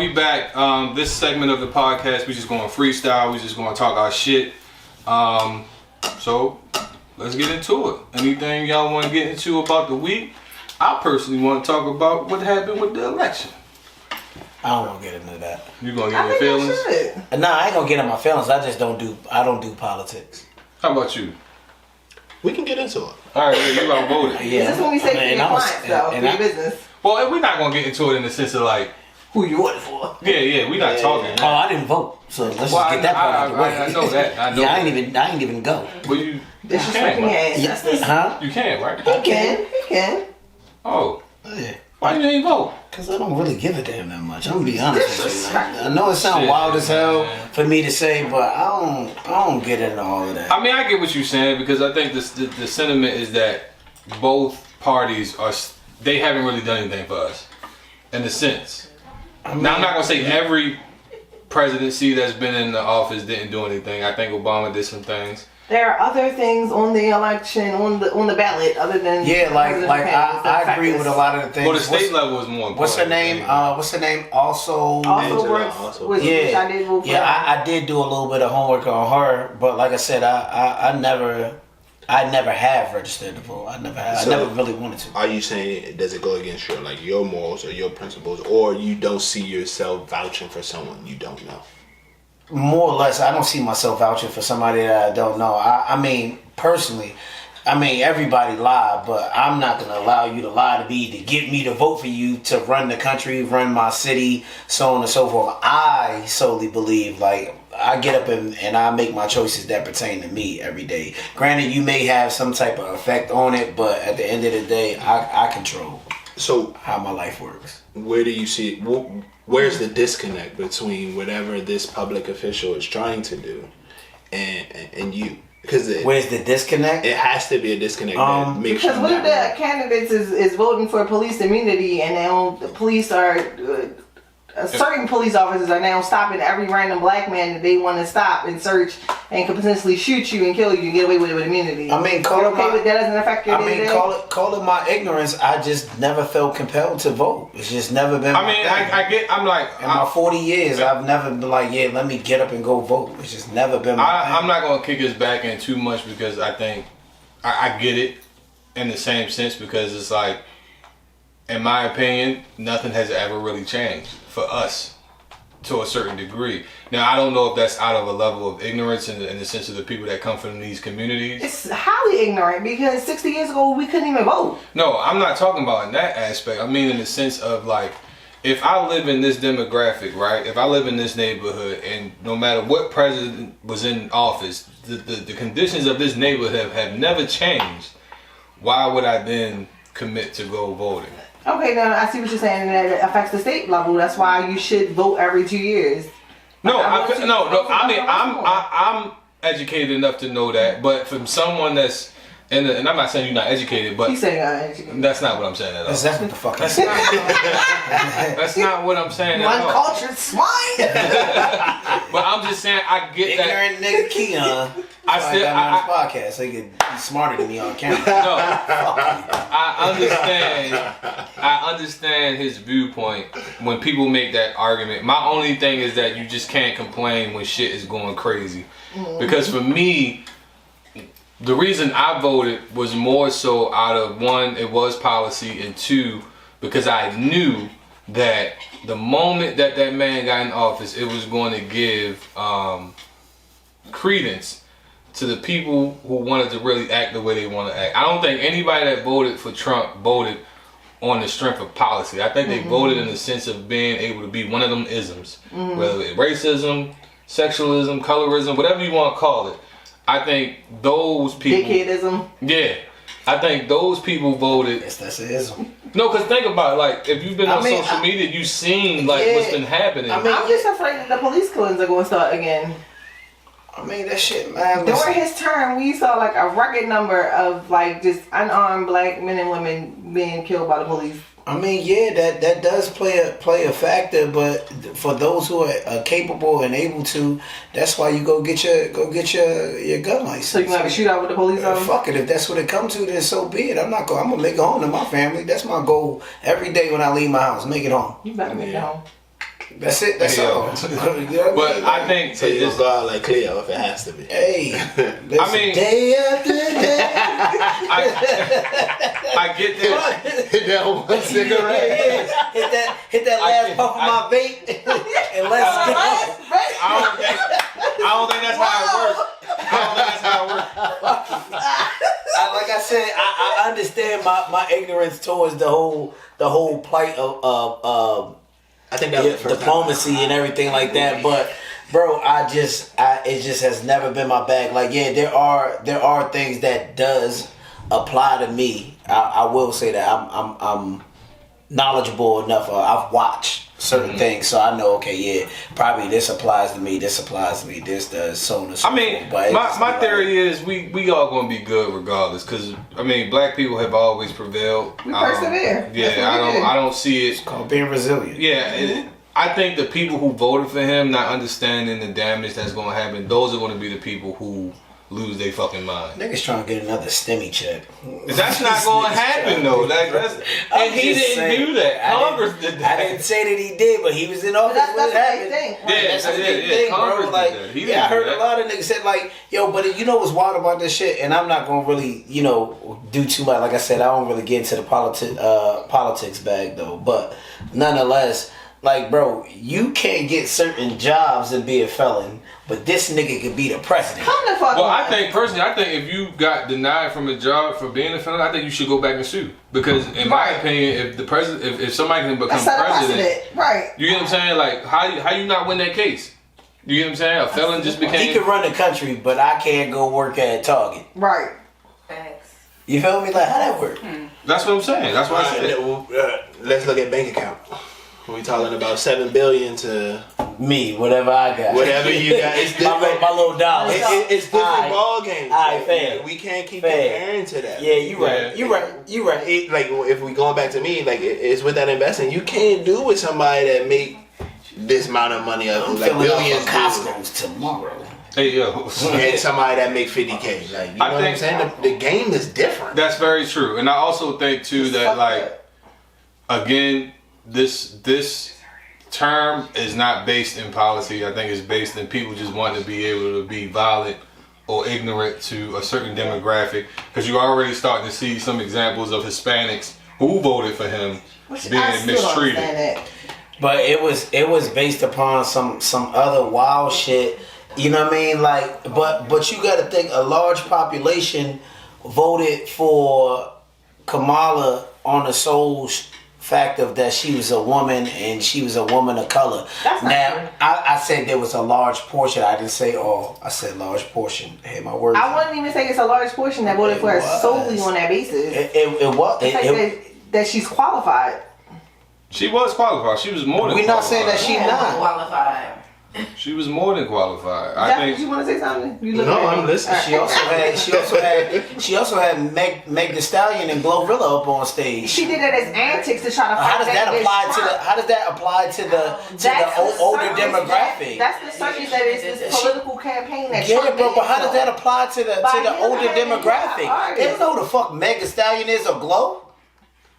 we back. This segment of the podcast, we just going freestyle. We just going to talk our shit. So let's get into it. Anything y'all want to get into about the week? I personally want to talk about what happened with the election. I don't want to get into that. You gonna get in your feelings? Nah, I ain't gonna get in my feelings. I don't do politics. How about you? We can get into it. All right, you outvoted. Yeah. This is when we say for your clients, though, for your business. Well, we're not gonna get into it in the sense of like who you voted for. Yeah, we're not talking. Oh, I didn't vote, so let's just get that part out of the way. I know that. I know. Yeah, I ain't even go. But you disrespecting your ancestors. Huh? You can, right? You can. Oh. Yeah. Why you ain't vote? Because I don't really give a damn that much. I'm gonna be honest with you. I know it sounds wild as hell for me to say, but I don't get into all of that. I mean, I get what you're saying because I think the sentiment is that both parties they haven't really done anything for us, in a sense. Now I'm not gonna say every presidency that's been in the office didn't do anything. I think Obama did some things. There are other things on the election on the ballot other than I agree with a lot of the things. Well, the state level is more important. What's her name? Also Brooks. Which I did vote for. Yeah, I did do a little bit of homework on her, but like I said, I never have registered to vote. I never really wanted to. Are you saying, does it go against your morals or your principles, or you don't see yourself vouching for someone you don't know? More or less, I don't see myself vouching for somebody that I don't know. I mean, personally, everybody lie, but I'm not going to allow you to lie to me to get me to vote for you to run the country, run my city, so on and so forth. I solely believe, I get up and I make my choices that pertain to me every day. Granted, you may have some type of effect on it, but at the end of the day, I control how my life works. Where do you see it? Where's the disconnect between whatever this public official is trying to do and you? Because where's the disconnect? It has to be a disconnect. Because what if the candidates is voting for police immunity and now the police are certain police officers are now stopping every random black man that they want to stop and search and could potentially shoot you and kill you and get away with it with immunity. I mean, that doesn't affect your day-to-day? Call it my ignorance. I just never felt compelled to vote. It's just never been. In my 40 years, I've never been like, yeah, let me get up and go vote. It's just never been. I'm not gonna kick us back in too much because I think I get it in the same sense because it's like, in my opinion, nothing has ever really changed for us to a certain degree. Now, I don't know if that's out of a level of ignorance in the sense of the people that come from these communities. It's highly ignorant because 60 years ago, we couldn't even vote. No, I'm not talking about in that aspect. I mean in the sense of if I live in this demographic, right? If I live in this neighborhood and no matter what president was in office, the conditions of this neighborhood have never changed, why would I then commit to go voting? Okay, now I see what you're saying, and that affects the state level. That's why you should vote every 2 years. I'm educated enough to know that, but from someone that's and I'm not saying you're not educated, but he's saying I'm educated. That's not what I'm saying at all. That's what the fuck I'm saying. That's not what I'm saying at all. Uncultured swine. But I'm just saying I get ignorant that. Nigga Keon. I on this podcast so he could be smarter than me on camera. No, I understand his viewpoint when people make that argument. My only thing is that you just can't complain when shit is going crazy. Because for me, the reason I voted was more so out of one, it was policy, and two, because I knew that the moment that man got in office, it was going to give credence to the people who wanted to really act the way they want to act. I don't think anybody that voted for Trump voted on the strength of policy. I think they voted in the sense of being able to be one of them isms, whether it's racism, sexualism, colorism, whatever you want to call it. I think those people... Dickheadism? Yeah. I think those people voted... Yes, that's an ism. No, because think about it. If you've been on social media, you've seen what's been happening. I'm just afraid that the police killings are going to start again. I mean, that shit, man. During his term, we saw a record number of just unarmed black men and women being killed by the police. I mean, yeah, that does play a factor, but for those who are capable and able to, that's why you go get your gun license. So you gonna have a shootout with the police on? Fuck it, if that's what it comes to, then so be it. I'm gonna make it home to my family. That's my goal every day when I leave my house. Make it home. You better make it home. That's it. That's all. You know what But mean? I think So you just go out like Cleo if it has to be. Hey, I mean, day after day. I get that. Hit that one cigarette. Hit that last puff of my vape, and let's go. I don't think that's how it works. I don't think that's how it works. Like I said, I understand my ignorance towards the whole plight of I think that was the first diplomacy and everything like that. But bro, it just has never been my bag. Like, yeah, there are things that does apply to me. I will say that I'm knowledgeable enough. I've watched certain things, so I know. Okay, yeah, probably this applies to me. This applies to me. This does so on and so I mean, forth. But my theory is we all gonna be good regardless, because I mean, black people have always prevailed. We persevere. Yeah, I don't see it. It's called being resilient. Yeah, I think the people who voted for him, not understanding the damage that's gonna happen, those are gonna be the people who lose their fucking mind. Niggas trying to get another STEMI check. That's not gonna happen though. Like, and he didn't do that. Congress did that. I didn't say that he did, but he was in office when it happened. That's the big thing, bro. Like, I heard a lot of niggas said like, yo, but you know what's wild about this shit? And I'm not gonna really, do too much. Like I said, I don't really get into the politics bag though. But nonetheless, like, bro, you can't get certain jobs and be a felon, but this nigga could be the president. Come the fuck Well, on. I think personally, if you got denied from a job for being a felon, I think you should go back and sue. Because in my opinion, if the president, if somebody can become president, right? You get what I'm saying? Like, how you not win that case? You get what I'm saying? A felon just became. He could run the country, but I can't go work at Target. Right. Facts. You feel me? Like, how that work? That's what I'm saying. That's why I said. Let's look at bank account. We talking about $7 billion to Me, whatever I got. whatever you got. It's different. my little dollar. It's different ball games. Alright, fair. We can't keep Fair. comparing to that. Yeah, you right. You right. Like if we going back to me, like it's with that investing. You can't do with somebody that make this amount of money up, I'm like filling billions. up for Costco's tomorrow. Hey yo. And somebody that make 50K. Like you know what I'm saying? The game is different. That's very true, and I also think too that like, again, this term is not based in policy. I think it's based in people just wanting to be able to be violent or ignorant to a certain demographic. Because you're already starting to see some examples of Hispanics who voted for him being mistreated. But it was based upon some other wild shit. You know what I mean? Like, but you got to think a large population voted for Kamala on the sole fact of that she was a woman and she was a woman of color. That's not now, true. I said there was a large portion. I didn't say all. I said large portion. I had my words. I wouldn't even say it's a large portion that voted for her solely on that basis. It was. The fact that she's qualified. She was qualified. She was more than We're not saying that she not. Qualified. She was more than qualified. Jeff, I did you think. want to say something? You No, at I'm me. listening. She also had Meg Thee Stallion and Glorilla up on stage. She did it as antics to try to fight How does that against apply to Trump. the? How does that apply to the That's the older circus demographic? That's the circus that is this political campaign that Yeah, Trump bro, but how did, does that apply to the By him older having demographic? artists. They don't know who the fuck Meg Thee Stallion is or Glow.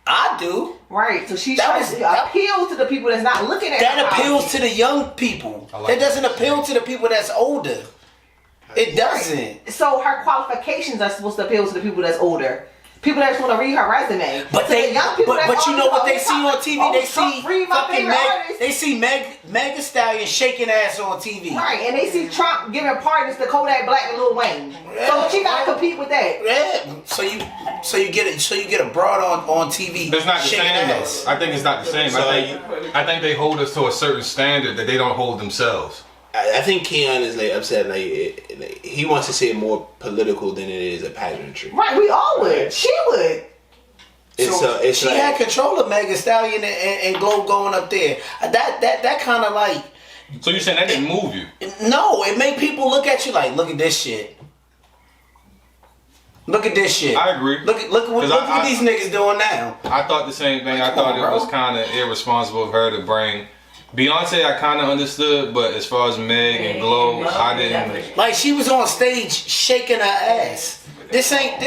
I do. Right, so she's That trying was- to that- appeal to the people that's not looking at That her appeals policy. to the young people. I like That that. doesn't appeal to the people that's older. It doesn't. So her qualifications are supposed to appeal to the people that's older. People that just want to read her resume. But To they, the young people but that's you know what older, they see on TV? oh, They Trump, see read my fucking favorite Meg. artist. They see Meg Thee Stallion shaking ass on TV. Right, and they see Trump giving pardons to Kodak Black and Lil Wayne. So she gotta compete with that. Yeah. So you get a broad on TV. It's not the shaking same ass. though. I think it's not the same. I think they hold us to a certain standard that they don't hold themselves. I think Keon is like upset. Like he wants to see it more political than it is a pageantry. Right, we all would. She would. It's she like, had control of Meg Thee Stallion and Glow going up there. That kind of like, So you're saying that didn't move you? no, it made people look at you like, look at this shit. Look at this shit. I agree. Look what these niggas doing now. I thought the same thing. I thought it was kind of irresponsible of her to bring Beyonce. I kind of understood, but as far as Meg and Glow, I didn't. Like she was on stage shaking her ass. This ain't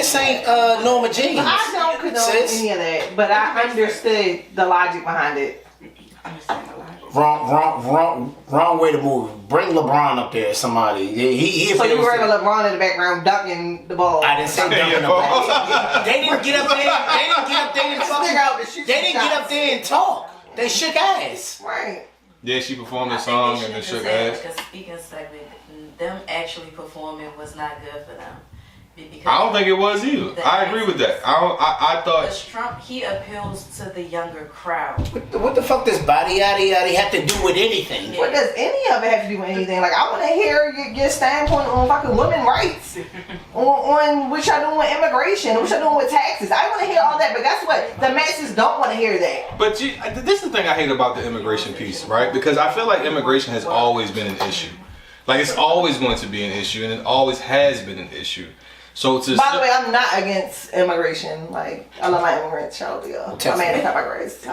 Norma Jean. I don't condone Sis. any of that, but I understood the logic behind it. Understand the logic. Wrong way to move. Bring LeBron up there, somebody. He So you heard LeBron in the background ducking the ball. I didn't say ducking the ball. They didn't get up there. They didn't get up there and talk. They shook ass. Right. Yeah, she performed a song and the shook ass. Like a speaking segment, them actually performing was not good for them. Because I don't think it was either. I agree with that. I thought because Trump, he appeals to the younger crowd. What the fuck does body yaddy have to do with anything? What does any of it have to do with anything? Like, I want to hear your standpoint on fucking women's rights, on what y'all doing with immigration, what y'all doing with taxes. I want to hear all that, but guess what? The masses don't want to hear that. But this is the thing I hate about the immigration piece, right? Because I feel like immigration has always been an issue. Like, it's always going to be an issue, and it always has been an issue. So by the way, I'm not against immigration. Like, I love my immigrants, shout out to y'all. My man,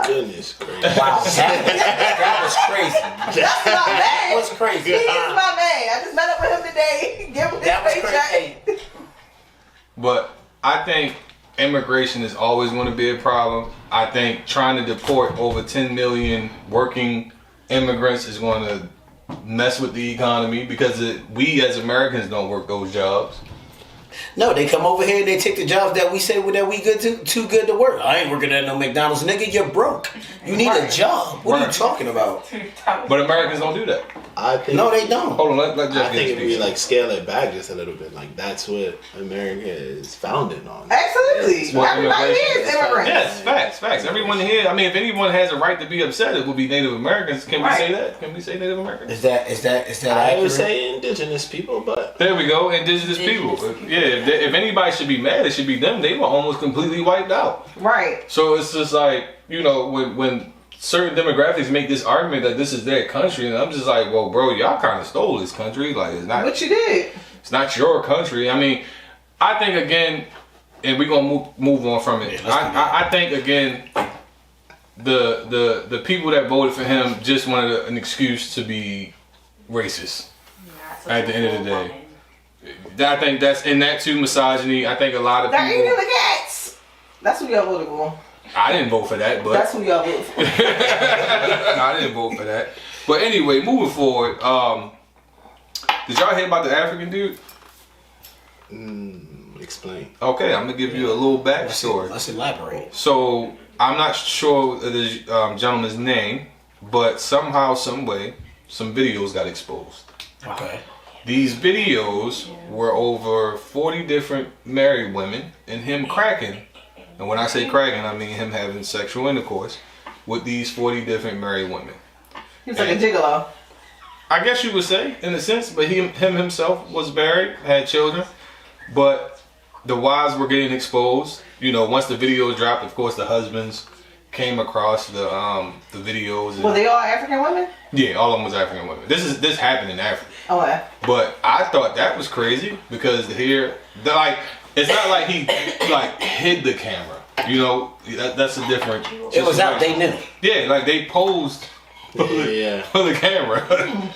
Goodness gracious. Wow, that was crazy. That's my man. That was crazy. He is my man. I just met up with him today. Give him That was his paycheck. crazy. But I think immigration is always going to be a problem. I think trying to deport over 10 million working immigrants is going to mess with the economy because we as Americans don't work those jobs. No, they come over here and they take the jobs that we say that we too good to work. I ain't working at no McDonald's, nigga. You're broke. You need a job. What are you talking about? But Americans don't do that. I think No, they don't. Hold on, let Jeff I get think his if we piece. like scale it back just a little bit, like that's what America is founded on. Absolutely. What Everybody immigration here is immigrants. Yes, facts. Everyone here. I mean, if anyone has a right to be upset, it would be Native Americans. Can we say that? Can we say Native Americans? Is that I accurate? would say indigenous people, but There we go, indigenous people. Yeah, if anybody should be mad, it should be them. They were almost completely wiped out. Right. So it's just like, you know, when certain demographics make this argument that this is their country, and I'm just like, well, bro, y'all kind of stole this country. Like, it's not. What you did? It's not your country. I mean, I think again, and we're gonna move on from it. I think again, the people that voted for him just wanted an excuse to be racist. At the end of the day. I think that's in that too misogyny. I think a lot of They're people. eating the cats. That's who y'all voted for. I didn't vote for that, but That's who y'all voted for. I didn't vote for that. But anyway, moving forward. Did y'all hear about the African dude? explain. Okay, I'm gonna give you a little backstory. Let's elaborate. So I'm not sure the gentleman's name, but somehow, some way, some videos got exposed. Okay. These videos were over 40 different married women and him cracking. And when I say cracking, I mean him having sexual intercourse with these 40 different married women. He was like a gigolo. I guess you would say, in a sense, but him himself was married, had children, but the wives were getting exposed. You know, once the video dropped, of course, the husbands came across the videos. Were they all African women? Yeah, all of them was African women. This happened in Africa. Oh, yeah. But I thought that was crazy because it's not like he like hid the camera. You know, that's a different. It was out. They knew. Yeah, like they posed Yeah. for the camera.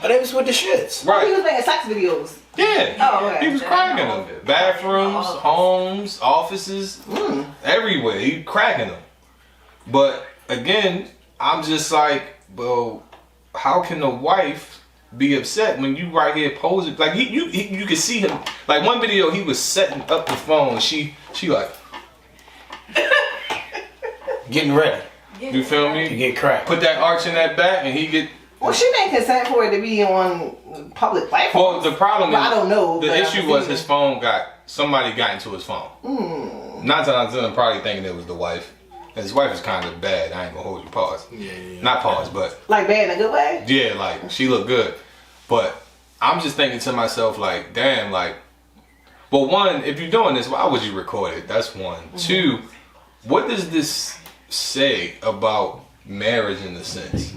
But they was with the shits. Oh, he Right. was making sex videos. Yeah. Oh, okay. He was cracking them. Bathrooms, homes, offices, everywhere. He cracking them. But again, I'm just like, well, how can the wife be upset when you right here posing? Like you could see him. Like one video, he was setting up the phone. And she like, Getting ready you feel to me? get cracked. Put that arch in that back, and he get. Well, she didn't consent for it to be on public platforms. Well, the problem Well, is, I don't know, the but issue I've was seen his it. phone somebody got into his phone. 9 times out of 10, I'm probably thinking it was the wife. And his wife is kind of bad. I ain't gonna hold you pause. Yeah. Not pause, but Like bad in a good way? yeah, like she looked good. But I'm just thinking to myself, like, damn, like, well, one, if you're doing this, why would you record it? That's one. Two, what does this say about marriage in a sense?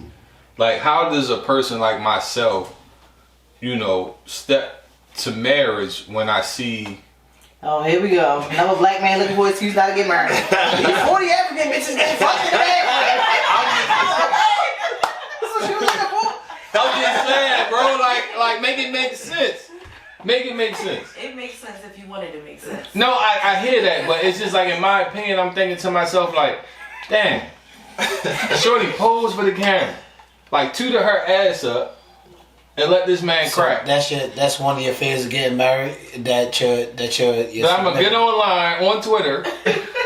Like, how does a person like myself, you know, step to marriage when I see? Oh, here we go. Another black man looking for an excuse not to get married. These 40 African bitches getting fucked in the bed. That's what she was looking for. I'm just saying, bro. Like, make it make sense. Make it make sense. It makes sense if you wanted to make sense. No, I hear that, but it's just like, in my opinion, I'm thinking to myself, like, damn, shorty posed for the camera. like tutor her ass up and let this man So crack. that's one of your fears of getting married. That your Then I'm gonna get online on Twitter.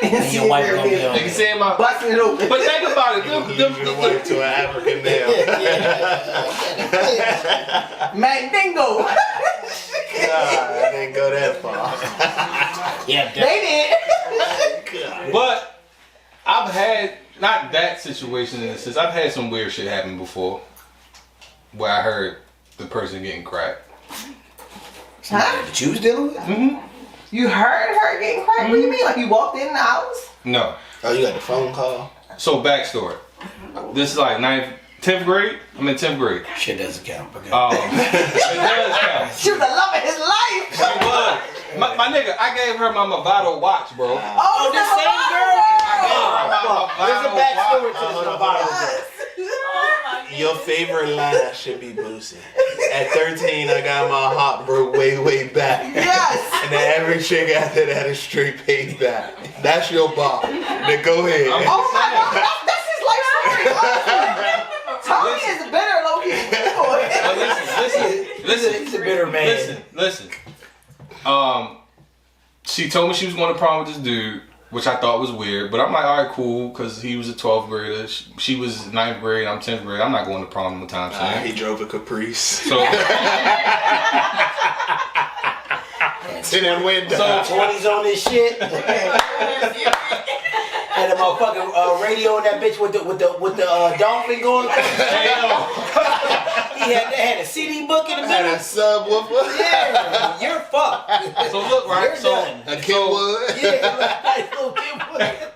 and your wife gonna be on. They can see my. busting it open. But think about it. Use your wife to an African male. Mandingo. Nah, I didn't go that far. Yeah, They did. But I've had not that situation in the sense. I've had some weird shit happen before, where I heard the person getting cracked. Huh? that you was dealing with. You heard her getting cracked? What do you mean? Like you walked in the house? No. Oh, you got the phone call? So backstory. This is like 10th grade. I'm in 10th grade. Shit doesn't count. Okay. It does count. She was the love of his life. She was. My nigga, I gave her my Movado watch, bro. Oh, this same girl? There's a backstory to this Movado. Your favorite line should be Boosie. At 13, I got my heart broke way back. Yes. And then every chick after that is straight paid back. That's your bar. Then go ahead. Oh my God, that's his life story. Tommy is bitter, low-key. Listen. He's a bitter man. Listen. She told me she was going to prom with this dude, which I thought was weird. But I'm like, all right, cool, because he was a 12th grader. She was 9th grade. I'm 10th grade. I'm not going to prom no time soon. He drove a Caprice. So, and then went so down. 20s on this shit. And the motherfucking radio in that bitch with the dolphin going. He had a CD book in the Had middle. a subwoofer. Yeah, you're fucked. so look, right? You're So, done. A Kenwood. Yeah, like little Kenwood.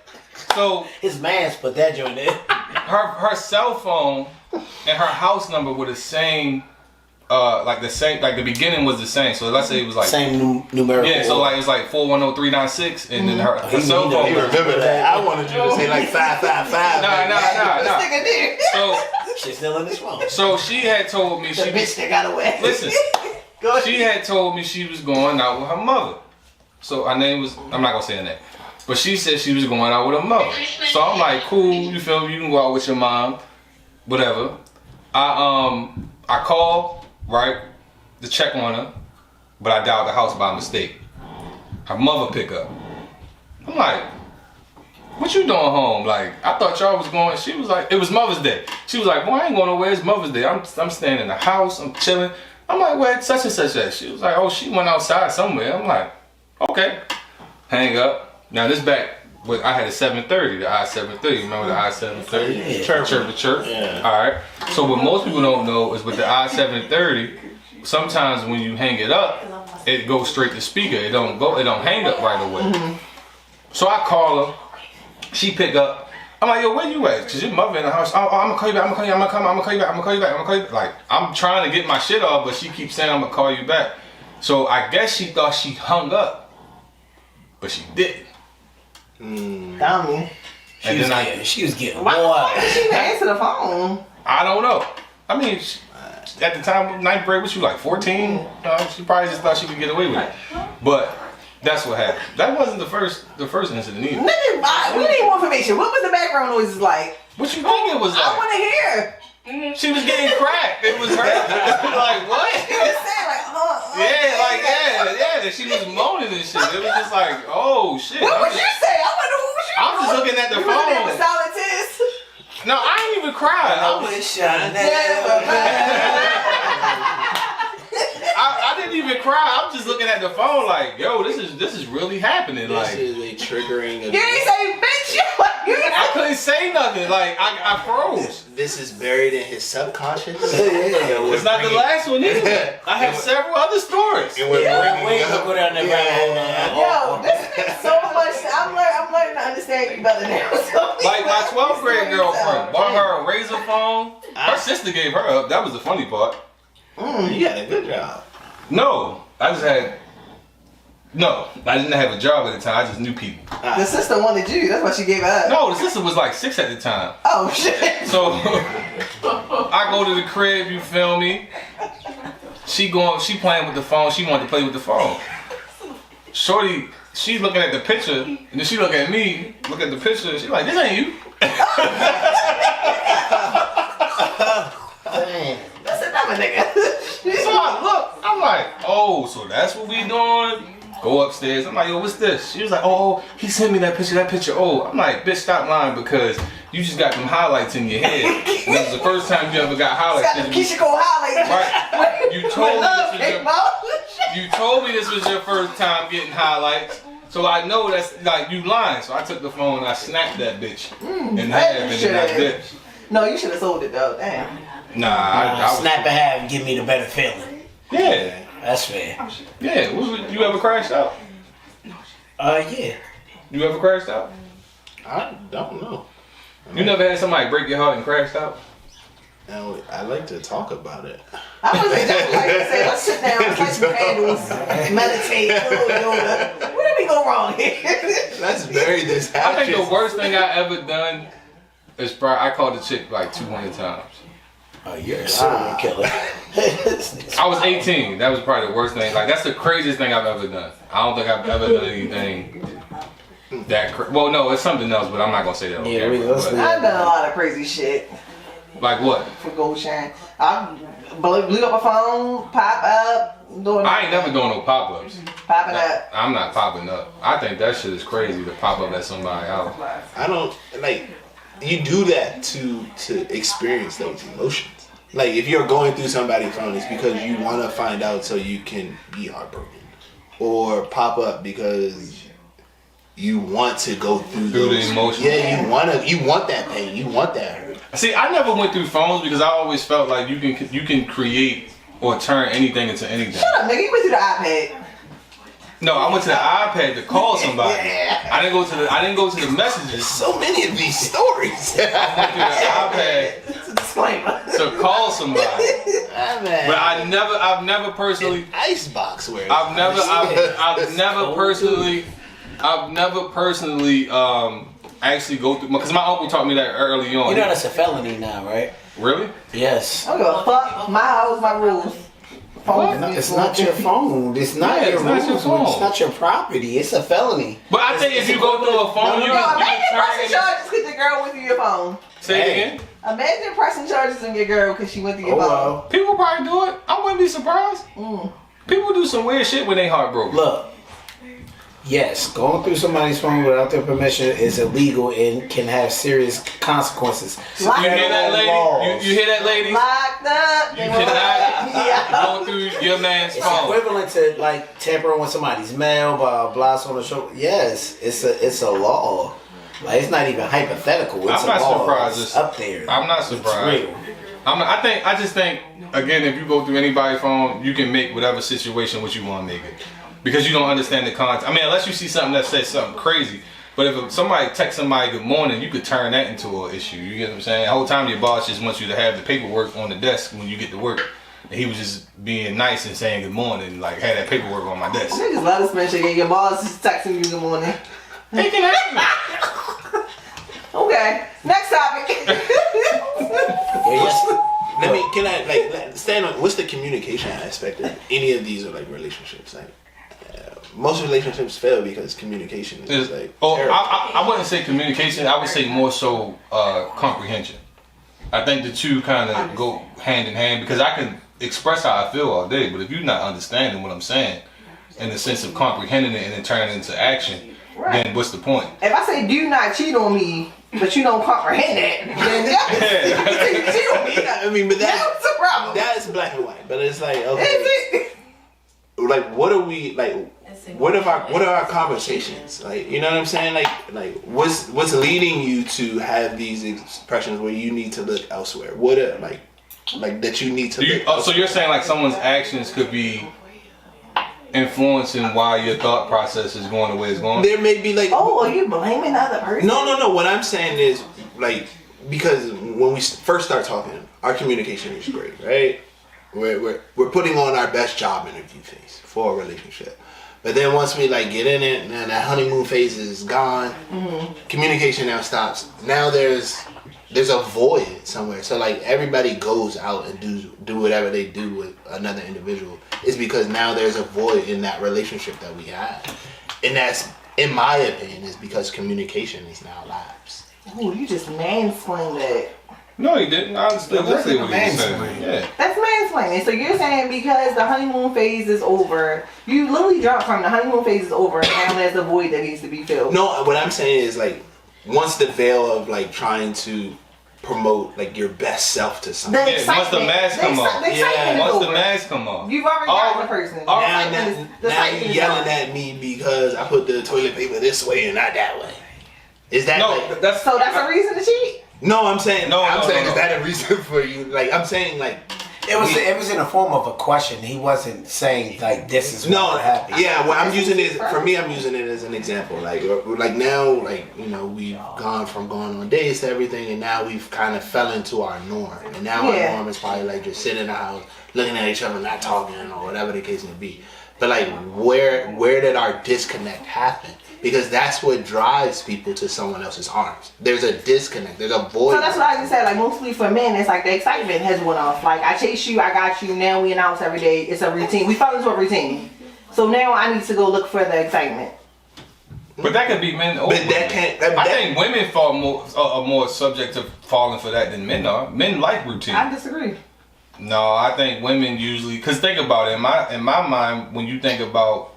so His man's put that joint in. her cell phone and her house number were the same. Like the beginning was the same. So let's say it was like Same numerical. yeah. So like it was like 410396, and then her cell phone. You remember that? I wanted you to say like 555. Nah. This nigga did. So Shit's still in his phone. So she had told me The bitch that got away. listen. Go ahead. She had told me she was going out with her mother. So her name was, I'm not gonna say her name, but she said she was going out with her mother. So I'm like, cool, you feel me? You can go out with your mom, whatever. I called, right, to check on her, but I dialed the house by mistake. Her mother pick up. I'm like, what you doing home? Like, I thought y'all was going. She was like, it was Mother's Day. She was like, boy, I ain't going nowhere. It's Mother's Day. I'm staying in the house. I'm chilling. I'm like, where such and such at? She was like, oh, she went outside somewhere. I'm like, okay. Hang up. Now this back, I had a 730, the I-730. Remember the I-730? Yeah. Chirp. Yeah. All right. So what most people don't know is with the I-730, sometimes when you hang it up, it goes straight to speaker. It don't hang up right away. So I call her. She pick up. I'm like, yo, where you at? Cause your mother in the house. Oh, I'm gonna call you back. I'm gonna call you back. Like, I'm trying to get my shit off, but she keeps saying I'm gonna call you back. So I guess she thought she hung up, but she didn't. Tommy. She was getting Why wild. did she even answer the phone? I don't know. I mean, at the time, 9th grade, what you like, 14? She probably just thought she could get away with it. But that's what happened. That wasn't the first incident either. Nigga, we need more information. What was the background noises like? What you think it was I like? want to hear. She was getting cracked. It was her. Like, what? She was saying like, Yeah. She was moaning and shit. It was just like, oh shit. What would you say? I wonder what was you I'm just looking at the You looking at phone. the solid tits? No, I ain't even cried. I didn't even cry. I'm just looking at the phone like, yo, this is really happening. This Like, is a triggering event. You didn't say bitch. I couldn't say nothing. Like, I froze. This is buried in his subconscious. It's not the last one either. I have several other stories. And we're bringing Wait, up- go down that rabbit hole now. Yo, this makes so much. I'm learning to understand you better now. So Like my 12th grade girlfriend bought her a Razor phone. Her sister gave her up. That was the funny part. You had a good job. No, I didn't have a job at the time. I just knew people. the sister wanted you. That's why she gave it up. No, the sister was like 6 at the time. Oh shit. So I go to the crib, you feel me? She playing with the phone. She wanted to play with the phone. Shorty, she looking at the picture, and then she look at me, look at the picture, and she like, this ain't you. so that's what we doing? Go upstairs. I'm like, yo, what's this? She was like, oh, he sent me that picture. Oh, I'm like, bitch, stop lying because you just got them highlights in your head. And this is the first time you ever got highlights. Got them Keisha Cole highlights. Right. You told Love me came out. you told me this was your first time getting highlights. So I know that's like you lying. So I took the phone and I snapped that bitch in half and then I did. No, you should have sold it though. Damn. Nah, I snap in half and give me the better feeling. Yeah. That's fair. Yeah. You ever crashed out? Yeah. You ever crashed out? I don't know. You never had somebody break your heart and crashed out? Now, I like to talk about it. I was like you said, let's sit down, let's light some candles, meditate, yoga. Where did we go wrong here? Let's bury this. I think the worst thing I ever done is probably I called the chick like 200 times. Oh, you're a serial killer. I was 18. That was probably the worst thing. Like that's the craziest thing I've ever done. I don't think I've ever done anything that well, no, it's something else, but I'm not gonna say that. Yeah, listen. I've done a lot of crazy shit. Like what? For gold shine. I blew up a phone, pop up. I ain't never doing no pop-ups. Popping up. I'm not popping up. I think that shit is crazy to pop up at somebody else. I don't like. You do that to experience those emotions. Like if you're going through somebody's phone, it's because you want to find out so you can be heartbroken, or pop up because you want to go through the emotions. Yeah, you want that pain, you want that hurt. See, I never went through phones because I always felt like you can create or turn anything into anything. Shut up, nigga. You went through the iPad. No, I went to the iPad to call somebody. Yeah. I didn't go to the messages. So many of these stories. I went through the iPad It's a disclaimer. to call somebody. Man. But I've never personally. Icebox where I've never personally actually go through because my uncle taught me that early on. You know that's a felony now, right? Really? Yes. I don't give a fuck. My house, my rules. It's not your phone. It's not your not your rules. phone. It's not your property. It's a felony. But I think if you go through a phone, you Imagine can pressing turn it. charges because your girl went through your phone. Say it again. Imagine pressing charges on your girl because she went through your phone. Well. People probably do it. I wouldn't be surprised. People do some weird shit when they heartbroken. Look. Yes, going through somebody's phone without their permission is illegal and can have serious consequences. You hear that, lady? You hear that, lady? Locked up. You cannot go through your man's It's phone. equivalent to like tampering with somebody's mail, blah blah, so on and so. Yes, it's a law. Like it's not even hypothetical. It's I'm not a law. surprised. It's up there. I'm not It's surprised. real. I just think again, if you go through anybody's phone, you can make whatever situation what you want to make it. Because you don't understand the context. I mean, unless you see something that says something crazy. But if somebody texts somebody good morning, you could turn that into an issue. You get what I'm saying? The whole time your boss just wants you to have the paperwork on the desk when you get to work. And he was just being nice and saying good morning, like had that paperwork on my desk. Niggas love to spend shit. Your boss is texting you good morning. They can have me. Okay, next topic. Can I stand on what's the communication aspect of any of these are like relationships? Like most relationships fail because communication is like. I wouldn't say communication. I would say more so comprehension. I think the two kind of go hand in hand because I can express how I feel all day, but if you're not understanding what I'm saying in the sense of comprehending it and then turning it into action, then what's the point? If I say do not cheat on me, but you don't comprehend that, then you cheat on me. I mean, but that's a problem. That's black and white. But it's like, okay, Is it? Like, what are we like? What are our conversations like? You know what I'm saying? Like what's leading you to have these expressions where you need to look elsewhere? What are like that you need to look so you're saying like someone's actions could be influencing why your thought process is going the way it's going? There may be like are you blaming the other person? No. What I'm saying is like because when we first start talking, our communication is great, right? We're putting on our best job interview face for a relationship. But then once we like get in it and that honeymoon phase is gone, communication now stops. Now there's a void somewhere. So like everybody goes out and do whatever they do with another individual. It's because now there's a void in that relationship that we have. And that's, in my opinion, is because communication is now lapsed. Ooh, you just mansplained that. No, he didn't. I understood exactly what he was saying. Mansplaining. Yeah. That's mansplaining. So you're saying because the honeymoon phase is over, you literally dropped from the honeymoon phase is over, and now there's a void that needs to be filled. No, what I'm saying is like, once the veil of like trying to promote like your best self to something. The Yeah, once the excitement- mask come off. the excitement is Once the over. mask come off. You've already gotten the person. The Now excitement you is yelling gone. at me because I put the toilet paper this way and not that way. Is that No, like, that's So that's a reason to cheat? no? I'm saying No, I'm no, saying no, is no. that a reason for you? Like I'm saying like It was in the form of a question. He wasn't saying like this is no, what happened. yeah. Well, I'm using it for me. I'm using it as an example. Like now, like you know, we've gone from going on dates to everything, and now we've kind of fell into our norm. And now Yeah. our norm is probably like just sitting in the house, looking at each other, not talking, or whatever the case may be. But like, where did our disconnect happen? Because that's what drives people to someone else's arms. There's a disconnect. There's a void. So that's what I just said. Like mostly for men, it's like the excitement has went off. Like I chase you, I got you. Now we in the house every day. It's a routine. We fell into a routine. So now I need to go look for the excitement. But that could be men or But women. that can't. I think women are more subject to falling for that than men are. Men like routine. I disagree. No, I think women usually, because think about it. In my mind, when you think about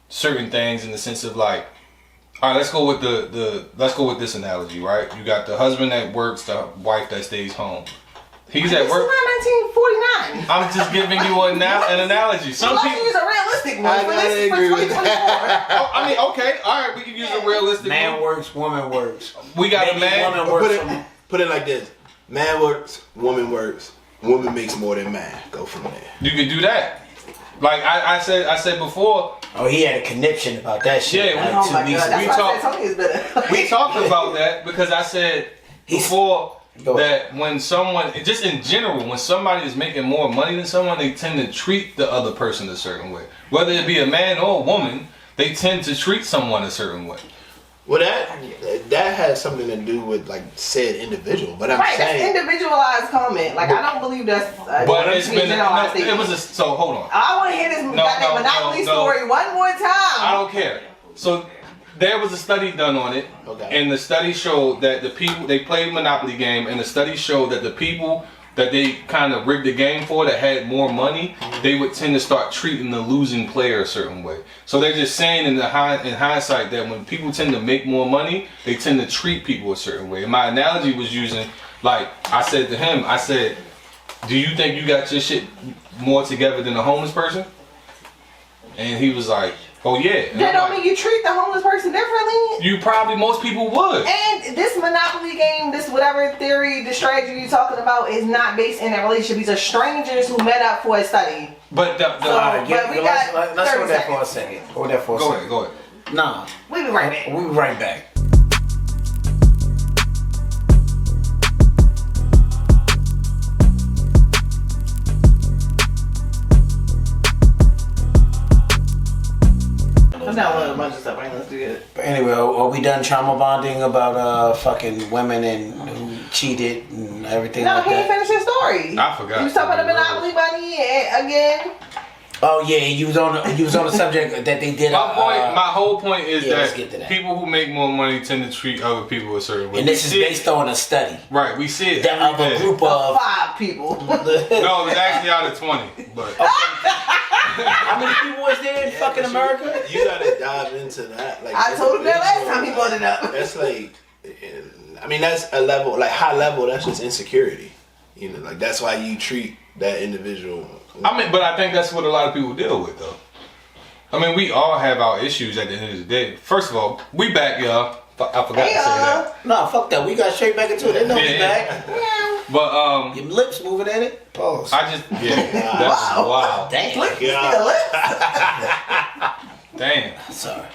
certain things in the sense of like, all right, let's go with let's go with this analogy, right? You got the husband that works, the wife that stays home. He's at This work. is not 1949. I'm just giving you an analogy. Some Let's people. use a realistic one. I For gotta this agree for with 2024. Oh, I mean, okay, all right, we can use a realistic Man one. works, woman works. We got a Maybe man. woman Put works it, from put it like this: man works, woman works. Woman makes more than man. Go from there. You can do that. Like I said before, Oh, he had a conniption about that shit. Yeah, like Oh 2 my weeks god, ago. We that's why I talk- said Tony is better. we talked about that because I said before Go ahead. that when someone, just in general, when somebody is making more money than someone, they tend to treat the other person a certain way. Whether it be a man or a woman, they tend to treat someone a certain way. Well, that has something to do with like said individual. But I'm Right, that's saying, individualized comment. Like I don't believe that's. But it's been generalized it statement. was so hold on. I want to hear this goddamn Monopoly story one more time. I don't care. So there was a study done on it, Okay. and the study showed that the people they played Monopoly game, and the study showed that the people that they kind of rigged the game for that had more money, they would tend to start treating the losing player a certain way. So they're just saying in hindsight that when people tend to make more money, they tend to treat people a certain way. And my analogy was using, like I said to him, I said, do you think you got your shit more together than a homeless person? And he was like, oh yeah. And That I'm don't like, mean you treat the homeless person differently. most people would. And this Monopoly game, this whatever theory, the strategy you're talking about is not based in a relationship. These are strangers who met up for a study. But the So- but we got let's 30 hold that for a seconds. second. Hold that for a go second. ahead, go ahead. Nah, We'll be right back. we'll be right back. I'm down with a bunch of stuff. Right, let's do it. But anyway, are we done trauma bonding about fucking women and who cheated and everything No, like he ain't that? finished his story. I forgot. You was talking about the Monopoly money again. Oh yeah, you was on the subject that they did. My whole point is yeah, let's that, get to that. people who make more money tend to treat other people a certain way. And this is We see it- based on a study right. We see it that of every a day. group of 5 people. No, it was actually out of 20. But how many people was there in fucking America? you gotta dive into that. Like I told him that last time he brought it up. That's like, I mean, that's a level, like high level. That's just insecurity. You know, like that's why you treat that individual. I mean, but I think that's what a lot of people deal with, though. I mean, we all have our issues at the end of the day. First of all, we back, y'all. I forgot to say that. Nah, fuck that. We got straight back into it. They know we Yeah. back. But Your lips moving at it. Pause. that's wow. Damn. Damn. Sorry.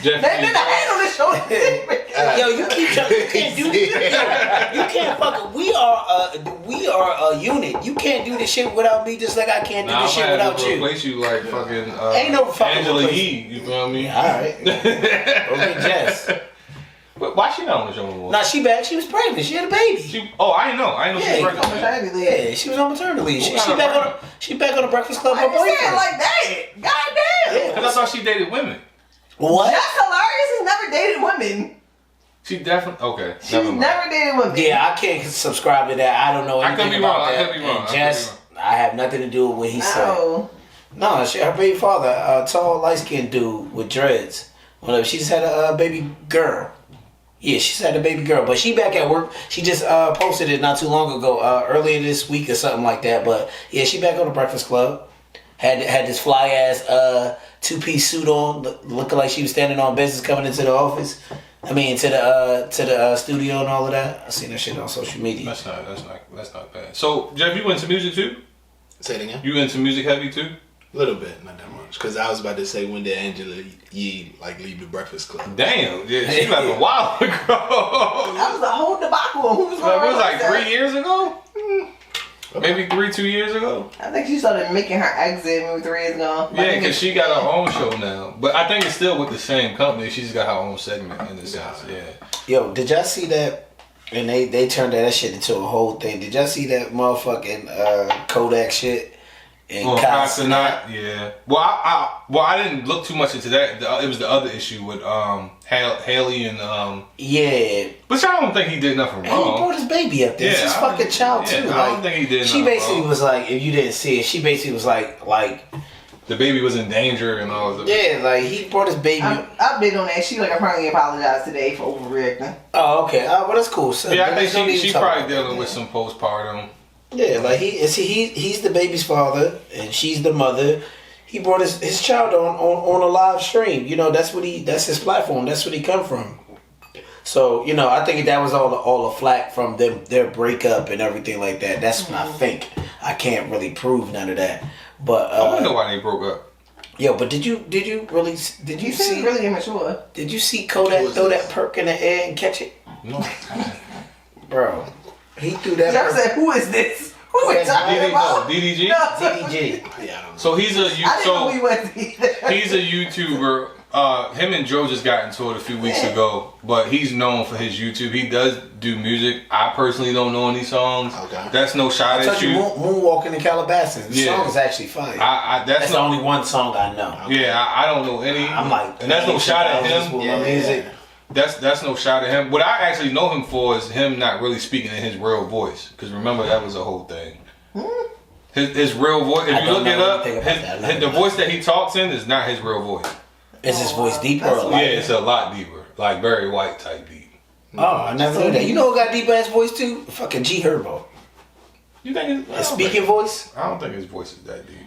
Jeff, They did a hand on the shoulder. Yo, you keep trying. You can't do this. Yo, you can't fucking. We are a unit. You can't do this shit without me. Just like I can't do nah, this I'm shit gonna have without to you. replace you like fucking Ain't no fucking Angela replace- Yee. You feel me? Yeah, all right. Okay, Jess. But why she not on the show anymore? Nah, she back. She was pregnant. She had a baby. I know. I know Yeah, she's come pregnant. Yeah, she was on maternity leave. She, Who got she her back on. pregnant? She back on the Breakfast Club. Why Her you saying it boyfriend. like that? Goddamn. Yeah. Because I thought she dated women. What? That's hilarious. He's never dated women. She definitely okay. She's Never mind. never dated with me. Yeah, I can't subscribe to that. I don't know I could anything be wrong, about I that. could be wrong, And I could Jess, be I have nothing to do with what he said. No. No, she, her baby father, a tall, light-skinned dude with dreads. Well, she just had a baby girl. Yeah, she just had a baby girl, but she back at work. She just posted it not too long ago, earlier this week or something like that. But yeah, she back on the Breakfast Club. Had this fly ass 2-piece suit on, looking like she was standing on business coming into the office. I mean, to the studio and all of that. I seen that shit on social media. That's not bad. So, Jeff, you into music too? Say it again. You into music heavy too? A little bit, not that much. Because I was about to say, when did Angela Yee leave the Breakfast Club? Damn, yeah, she left a while ago. That was a whole debacle. Who was It going was like that? 3 years ago? Maybe 2 years ago? I think she started making her exit maybe 3 years ago. Yeah, because she got her own show now. But I think it's still with the same company. She's got her own segment in the sense, yeah. Yo, did y'all see that? And they turned that shit into a whole thing. Did y'all see that motherfucking Kodak shit? And Not, yeah. Well, I didn't look too much into that. It was the other issue with Haley and yeah. But I don't think he did nothing And he brought wrong. his baby up there. It's Yeah, his I fucking don't- child yeah, too. I don't think he did She nothing basically wrong. was like, if you didn't see it, she basically was like, The baby was in danger and all of that. yeah, like he brought his baby. Update on that. She apparently apologized today for overreacting. Oh, okay. Well, that's cool. So Yeah, I there's no think need to she talk probably about dealing that. with some postpartum. Yeah, like he's the baby's father and she's the mother. He brought his child on a live stream. You know, that's his platform. That's what he come from. So, you know, I think that was all the flack from their breakup and everything like that. That's what I think. I can't really prove none of that. But I wonder why they broke up. yo, but did you really You seem really immature. did you see Kodak was throw this? that perk in the air and catch it? No. Bro, he threw that Jeff perk. said, "Who is this? Who we talking about?" DDG? No. DDG. Yeah, I don't know. So he's a I didn't know we went either. he's a YouTuber. Him and Joe just got into it a few weeks ago, but he's known for his YouTube. He does do music. I personally don't know any songs. Okay. That's no shot I at told you you. Moonwalking in Calabasas. The Yeah. song is actually fire. That's That's the no. only one song I know. Yeah, I don't know any. I'm like, and that's no shot at him. With Yeah. my music. That's no shot at him. What I actually know him for is him not really speaking in his real voice. Because remember, that was a whole thing. His real voice. If I you don't look know it up, anything about that. the voice that he talks in is not his real voice. Is his voice deeper that's or Yeah, lighter? it's a lot deeper, like Barry White type deep. Oh, I never knew that. You know who got deep ass voice too? Fucking G Herbo. You think His speaking voice? I don't think his voice is that deep.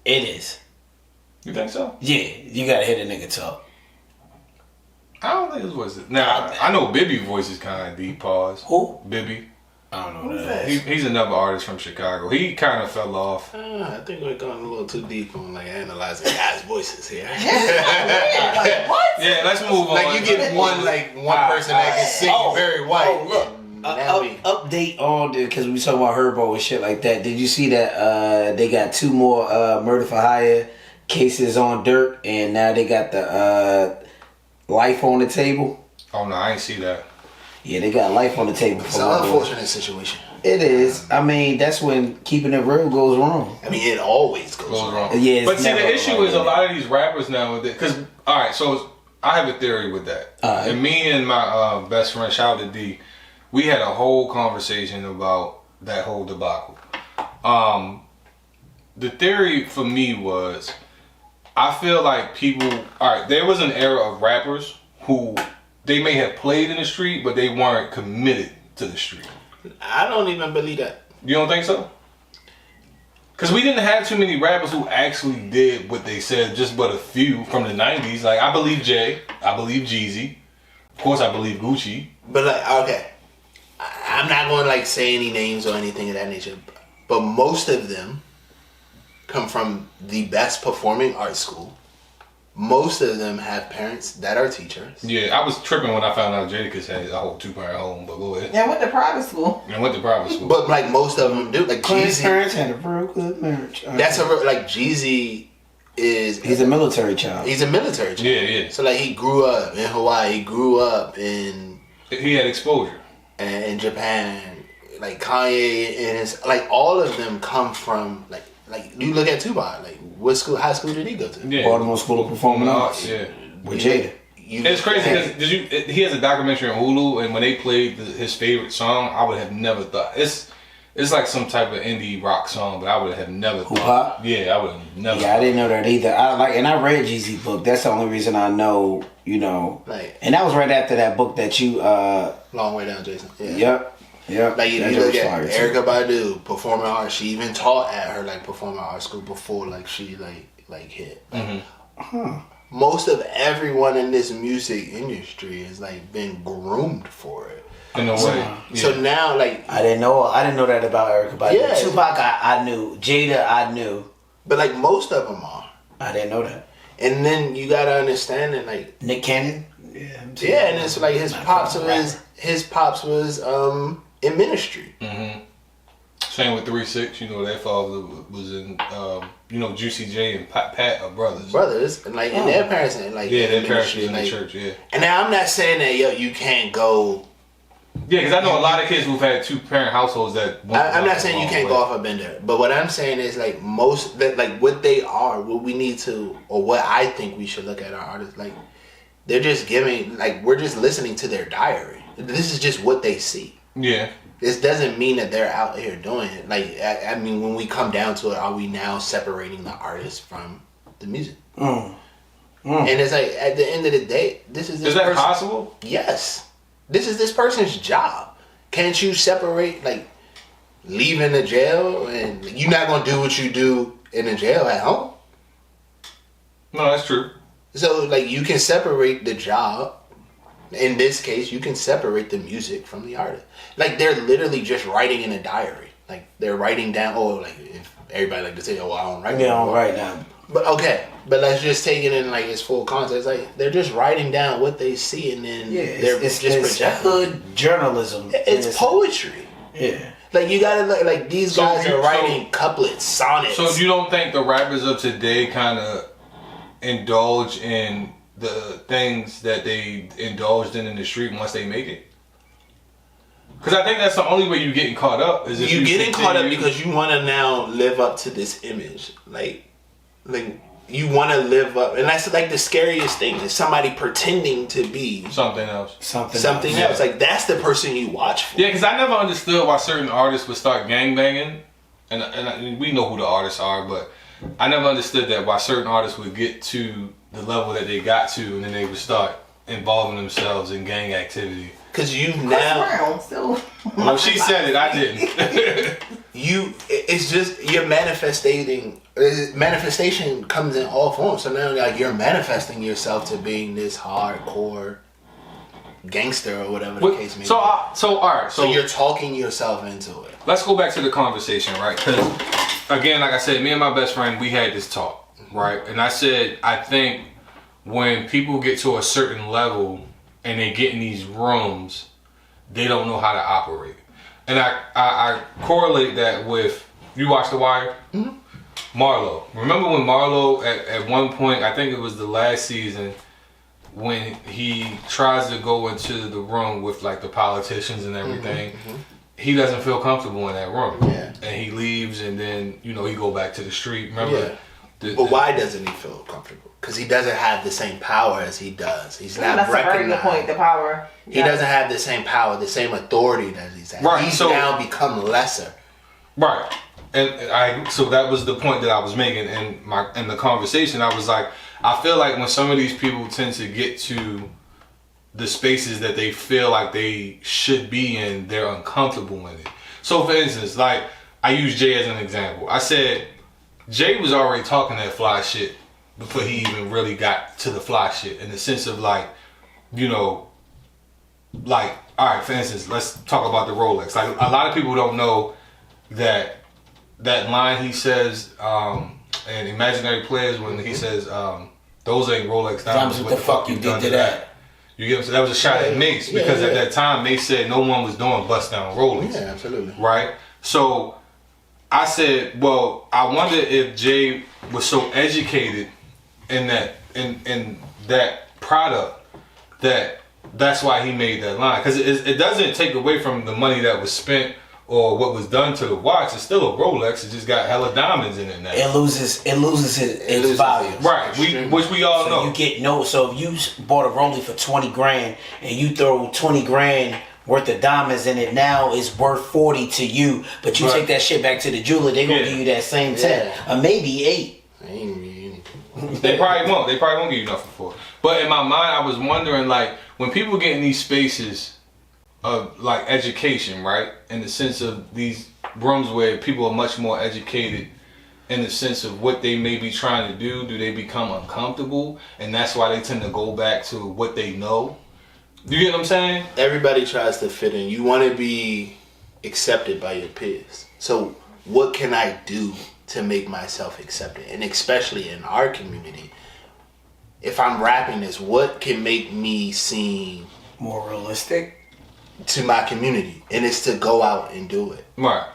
It is. You think so? Yeah, you gotta hear the nigga talk. I don't think his voice is. Now I know Bibby's voice is kind of deep. Pause. Who? Bibby. I don't know Who's that. that? He's another artist from Chicago. He kind of fell off. I think we're going a little too deep on like analyzing guys' voices here. Like, what? Yeah, let's move on. Like you get one person that can sing very white. Oh, look. and now we- Update on because we was talking about Herbo and shit like that. Did you see that they got 2 more murder for hire cases on dirt, and now they got the life on the table? Oh no, I ain't see that. Yeah, they got life on the table. It's for an my boy. unfortunate situation. It is. I mean, that's when keeping it real goes wrong. I mean, it always goes Goes wrong. wrong. Yeah, it's but see, never the issue wrong, is a yeah. lot of these rappers now. Because all right, so I have a theory with that. Alright. And me and my best friend, shout out to D, we had a whole conversation about that whole debacle. The theory for me was, I feel like people. All right, there was an era of rappers who they may have played in the street, but they weren't committed to the street. I don't even believe that. You don't think so? Because we didn't have too many rappers who actually did what they said, just but a few from the 90s. Like, I believe Jay. I believe Jeezy. Of course, I believe Gucci. But like, okay, I'm not going to like say any names or anything of that nature. But most of them come from the best performing art school. Most of them have parents that are teachers. Yeah, I was tripping when I found out Jadakiss had a whole 2-parent home, but go ahead. Yeah, I went to private school. And went to private school. But like most of them do. Like Clint's Jeezy, parents had a real good marriage. that's like Jeezy is. He's a military child. He's a military child. Yeah, yeah. So like he grew up in Hawaii. He grew up in He had exposure. Japan. Like Kanye and his like all of them come from like you look at Tupac. Like what school? High school did he go to? Yeah. Baltimore School of Performing Arts Yeah. with Jada. It's crazy because he has a documentary on Hulu, and when they played his favorite song, I would have never thought it's like some type of indie rock song, but I would have never thought. Yeah, I would have never. Yeah, I didn't know that either. I read Jeezy's book. That's the only reason I know. Like, and that was right after that book that you. Long Way Down, Jason. Yeah. Yep. Like you look at Erykah Badu performing art. She even taught at her like performing art school before like she like hit. Most of everyone in this music industry has like been groomed for it. In a way. So now like I didn't know that about Erykah Badu. Yeah. Tupac I knew. Jada I knew. But like most of them are. I didn't know that. And then you gotta understand that like Nick Cannon. Yeah, and it's like his pops was in ministry. Same with 3-6. Their father was in. Juicy J and Pat are brothers. Brothers, and like and their parents and like their parents was in the church. Yeah. And now I'm not saying that you can't go. Yeah, because I know a lot of kids who've had 2-parent households that. I'm not saying you can't go off a bender, but what I'm saying is like most that like what they are, what we need to, or what I think we should look at our artists like. They're just giving, like, we're just listening to their diary. This is just what they see. Yeah. This doesn't mean that they're out here doing it. Like, I mean, when we come down to it, are we now separating the artist from the music? And it's like, at the end of the day, this is this Is that possible? Yes. This is this person's job. Can't you separate, like, leaving the jail and you're not going to do what you do in the jail at home? No, that's true. So, like, you can separate the job. In this case, you can separate the music from the artist. Like, they're literally just writing in a diary. Like, they're writing down, if everybody like to say, I don't write I don't write now. But, okay. But let's just take it in, like, its full context. Like, they're just writing down what they see, and then they're just projecting. Hood journalism. It's poetry. Yeah. Like, you gotta look, like, these guys are writing couplets, sonnets. So, you don't think the rappers of today kind of indulge in the things that they indulged in the street once they make it? Because I think that's the only way you're getting caught up. Is if you getting caught up because you want to now live up to this image, like you want to live up, and that's like the scariest thing is somebody pretending to be something else. Something else. Like that's the person you watch for. Yeah, because I never understood why certain artists would start gangbanging, and we know who the artists are, but I never understood that why certain artists would get to the level that they got to, and then they would start involving themselves in gang activity. Because you now... Well, she said it, I didn't. It's just, you're manifesting... Manifestation comes in all forms. So now like you're manifesting yourself to being this hardcore gangster or whatever the case may be. So all right. So you're talking yourself into it. Let's go back to the conversation, right? Because, again, like I said, me and my best friend, we had this talk, right? And I said, I think when people get to a certain level and they get in these rooms, they don't know how to operate. And I correlate that with, you watch The Wire? Mm-hmm. Marlo. Remember when Marlo, at one point, I think it was the last season, when he tries to go into the room with like the politicians and everything, he doesn't feel comfortable in that room. Yeah. And he leaves and then, he go back to the street. Remember? Yeah. But why doesn't he feel comfortable? Because he doesn't have the same power as he does. He's not recognized. That's a very good point, the power. He doesn't have the same power, the same authority that he's had. Right. He's now become lesser. Right. And so that was the point that I was making in the conversation. I was like, I feel like when some of these people tend to get to the spaces that they feel like they should be in, they're uncomfortable in it. So for instance, like I use Jay as an example. I said Jay was already talking that fly shit before he even really got to the fly shit, in the sense of like, like, all right, for instance, let's talk about the Rolex. Like a lot of people don't know that line he says in Imaginary Players when he says, those ain't Rolex diamonds. What the fuck you did to that? You get what I'm saying? That was a shot at Mace, because at that time Mace said no one was doing bust down Rolex. Yeah, absolutely. Right? So I said, well, I wonder if Jay was so educated in that product that's why he made that line. Because it doesn't take away from the money that was spent or what was done to the watch, it's still a Rolex. It just got hella diamonds in it now. It loses its value. Right, which we all know. You get so if you bought a Rolex for 20 grand and you throw 20 grand worth of diamonds in it, now it's worth 40 to you, but you take that shit back to the jeweler, they gonna give you that same 10 or maybe 8. They probably won't. They probably won't give you nothing for it. But in my mind, I was wondering, like, when people get in these spaces of like education, right? In the sense of these rooms where people are much more educated in the sense of what they may be trying to do they become uncomfortable? And that's why they tend to go back to what they know. You get what I'm saying? Everybody tries to fit in. You want to be accepted by your peers. So what can I do to make myself accepted? And especially in our community, if I'm rapping this, what can make me seem More realistic? to my community? And it's to go out and do it. Right.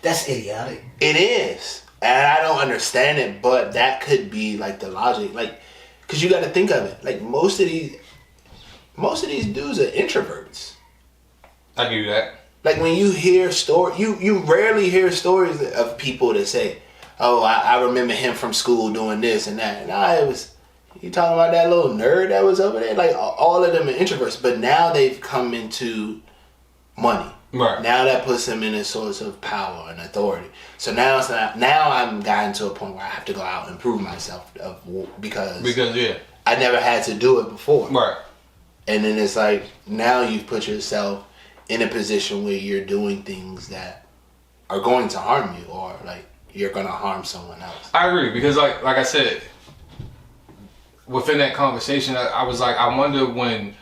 That's idiotic. It is. And I don't understand it, but that could be like the logic. Like, because you got to think of it. Like, most of these dudes are introverts. I give you that. Like, when you hear you rarely hear stories of people that say, oh, I remember him from school doing this and that. And you talking about that little nerd that was over there? Like, all of them are introverts, but now they've come into money. Right. Now that puts them in a source of power and authority. So now I'm gotten to a point where I have to go out and prove myself because I never had to do it before. Right. And then it's like, now you've put yourself in a position where you're doing things that are going to harm you, or like you're going to harm someone else. I agree, because like I said, within that conversation, I was like, I wonder when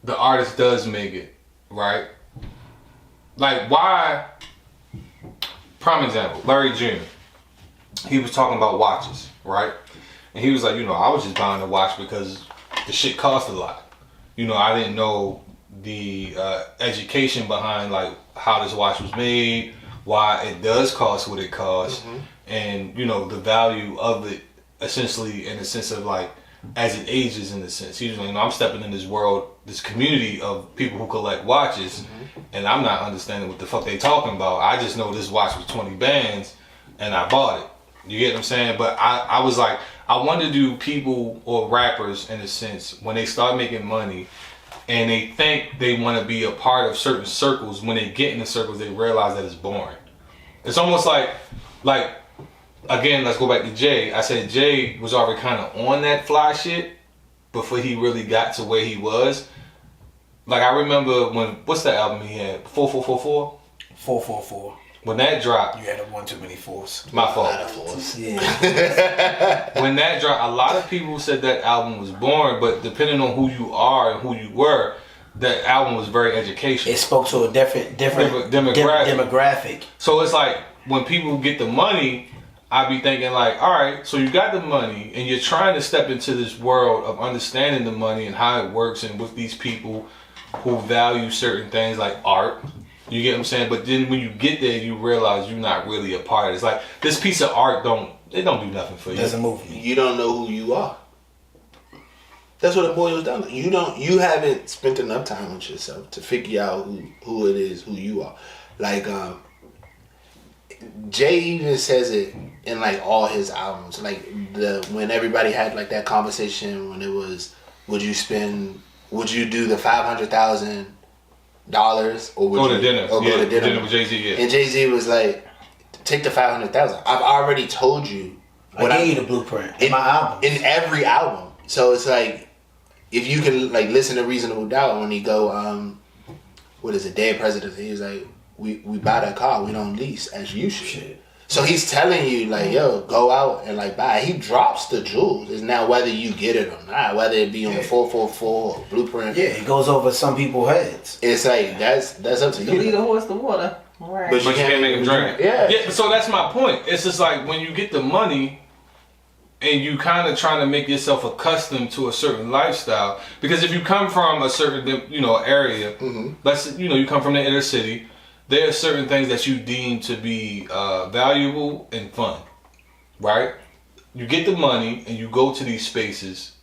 the artist does make it, right? Like, why? Prime example, Larry Jr. He was talking about watches, right? And he was like, I was just buying a watch because the shit cost a lot. I didn't know the education behind like how this watch was made, why it does cost what it costs, and the value of it, essentially in the sense of like as it ages, in the sense. He's like, I'm stepping in this world, this community of people who collect watches, and I'm not understanding what the fuck they talking about. I just know this watch was 20 bands and I bought it. You get what I'm saying? But I was like, I wonder, do people or rappers, in a sense, when they start making money and they think they want to be a part of certain circles, when they get in the circles, they realize that it's boring. It's almost like again, let's go back to Jay. I said Jay was already kind of on that fly shit before he really got to where he was. Like, I remember what's that album he had? 4444? 444. When that dropped, You had one too many fours. my fault. Yeah. When that dropped, a lot of people said that album was boring, but depending on who you are and who you were, that album was very educational. It spoke to a different demographic. So it's like, when people get the money, I be thinking like, all right, so you got the money and you're trying to step into this world of understanding the money and how it works, and with these people who value certain things like art. You get what I'm saying? But then when you get there, you realize you're not really a part of it. It's like, this piece of art don't do nothing for you. Doesn't move me. You don't know who you are. That's what it boils down to. You haven't spent enough time with yourself to figure out who it is, who you are. Like, Jay even says it in like all his albums. Like, when everybody had like that conversation when it was, would you do the $500,000 or would Go you to dinner. go to dinner with Jay-Z, yeah. And Jay-Z was like, take the $500,000. I've already told you. I gave you the blueprint in my album. In every album. So it's like, if you can like listen to Reasonable Doubt, when he go, what is it, Dead Presidents, he was like, we buy that car, we don't lease as you should. So he's telling you like, yo, go out and like buy. He drops the jewels. It's now whether you get it or not, whether it be on 444 or Blueprint. Yeah, it goes over some people's heads. It's like, that's up to you. Lead a horse to water. Right. But you can't make him drink. Yeah. So that's my point. It's just like, when you get the money and you kind of trying to make yourself accustomed to a certain lifestyle, because if you come from a certain area, let's you come from the inner city, there are certain things that you deem to be valuable and fun, right? You get the money and you go to these spaces.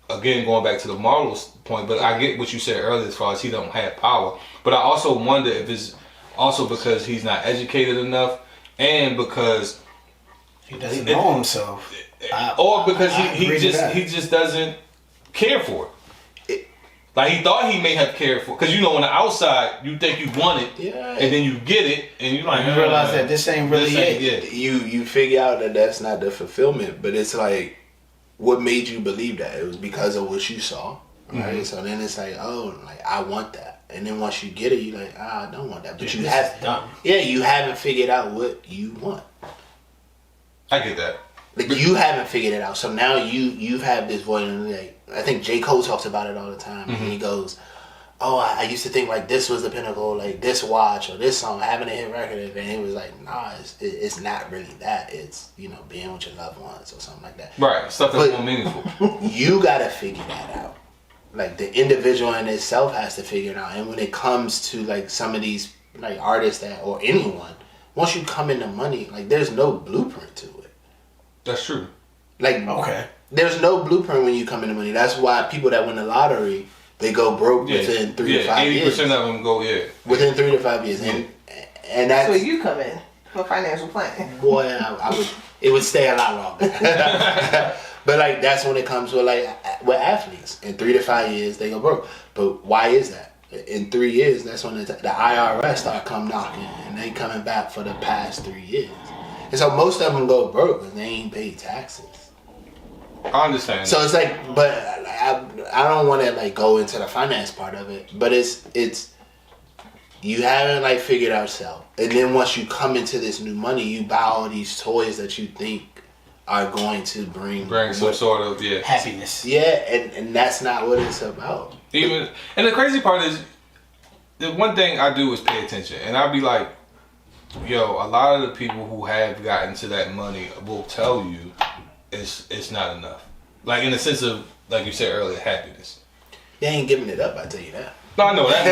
Again, going back to the Marlo's point, but I get what you said earlier as far as he don't have power. But I also wonder if it's also because he's not educated enough, and because he doesn't know himself, or because he just doesn't care for it. Like he thought he may have cared for, because on the outside you think you want it, and then you get it, and you like you realize that this ain't really it. Yeah. You figure out that that's not the fulfillment, but it's like, what made you believe that? It was because of what you saw, right? Mm-hmm. So then it's like, oh, like I want that, and then once you get it, you're like, I don't want that, but you haven't figured out what you want. I get that. Like you haven't figured it out, so now you've had this void, and like I think J. Cole talks about it all the time. Mm-hmm. And he goes, "Oh, I used to think like this was the pinnacle, like this watch or this song, having a hit record." And he was like, "Nah, it's not really that. It's being with your loved ones or something like that." Right, stuff that's more meaningful. You gotta figure that out. Like the individual in itself has to figure it out. And when it comes to like some of these like artists or anyone, once you come into money, like there's no blueprint to it. That's true. Like, there's no blueprint when you come into money. That's why people that win the lottery, they go broke within 3 to 5 years. 80% of them go, within 3 to 5 years. And that's where you come in for financial planning. Boy, it would stay a lot longer. But like, that's when it comes with with athletes. In 3 to 5 years, they go broke. But why is that? In 3 years, that's when the IRS start come knocking, and they coming back for the past 3 years. And so most of them go broke because they ain't paid taxes. I understand. So it's like, but I don't want to like go into the finance part of it. But it's you haven't like figured out yourself, and then once you come into this new money, you buy all these toys that you think are going to bring some sort of happiness. Yeah, and that's not what it's about. And the crazy part is, the one thing I do is pay attention, and I'll be like, yo, a lot of the people who have gotten to that money will tell you it's not enough. Like in the sense of, like you said earlier, happiness. They ain't giving it up, I tell you that. No, I know that.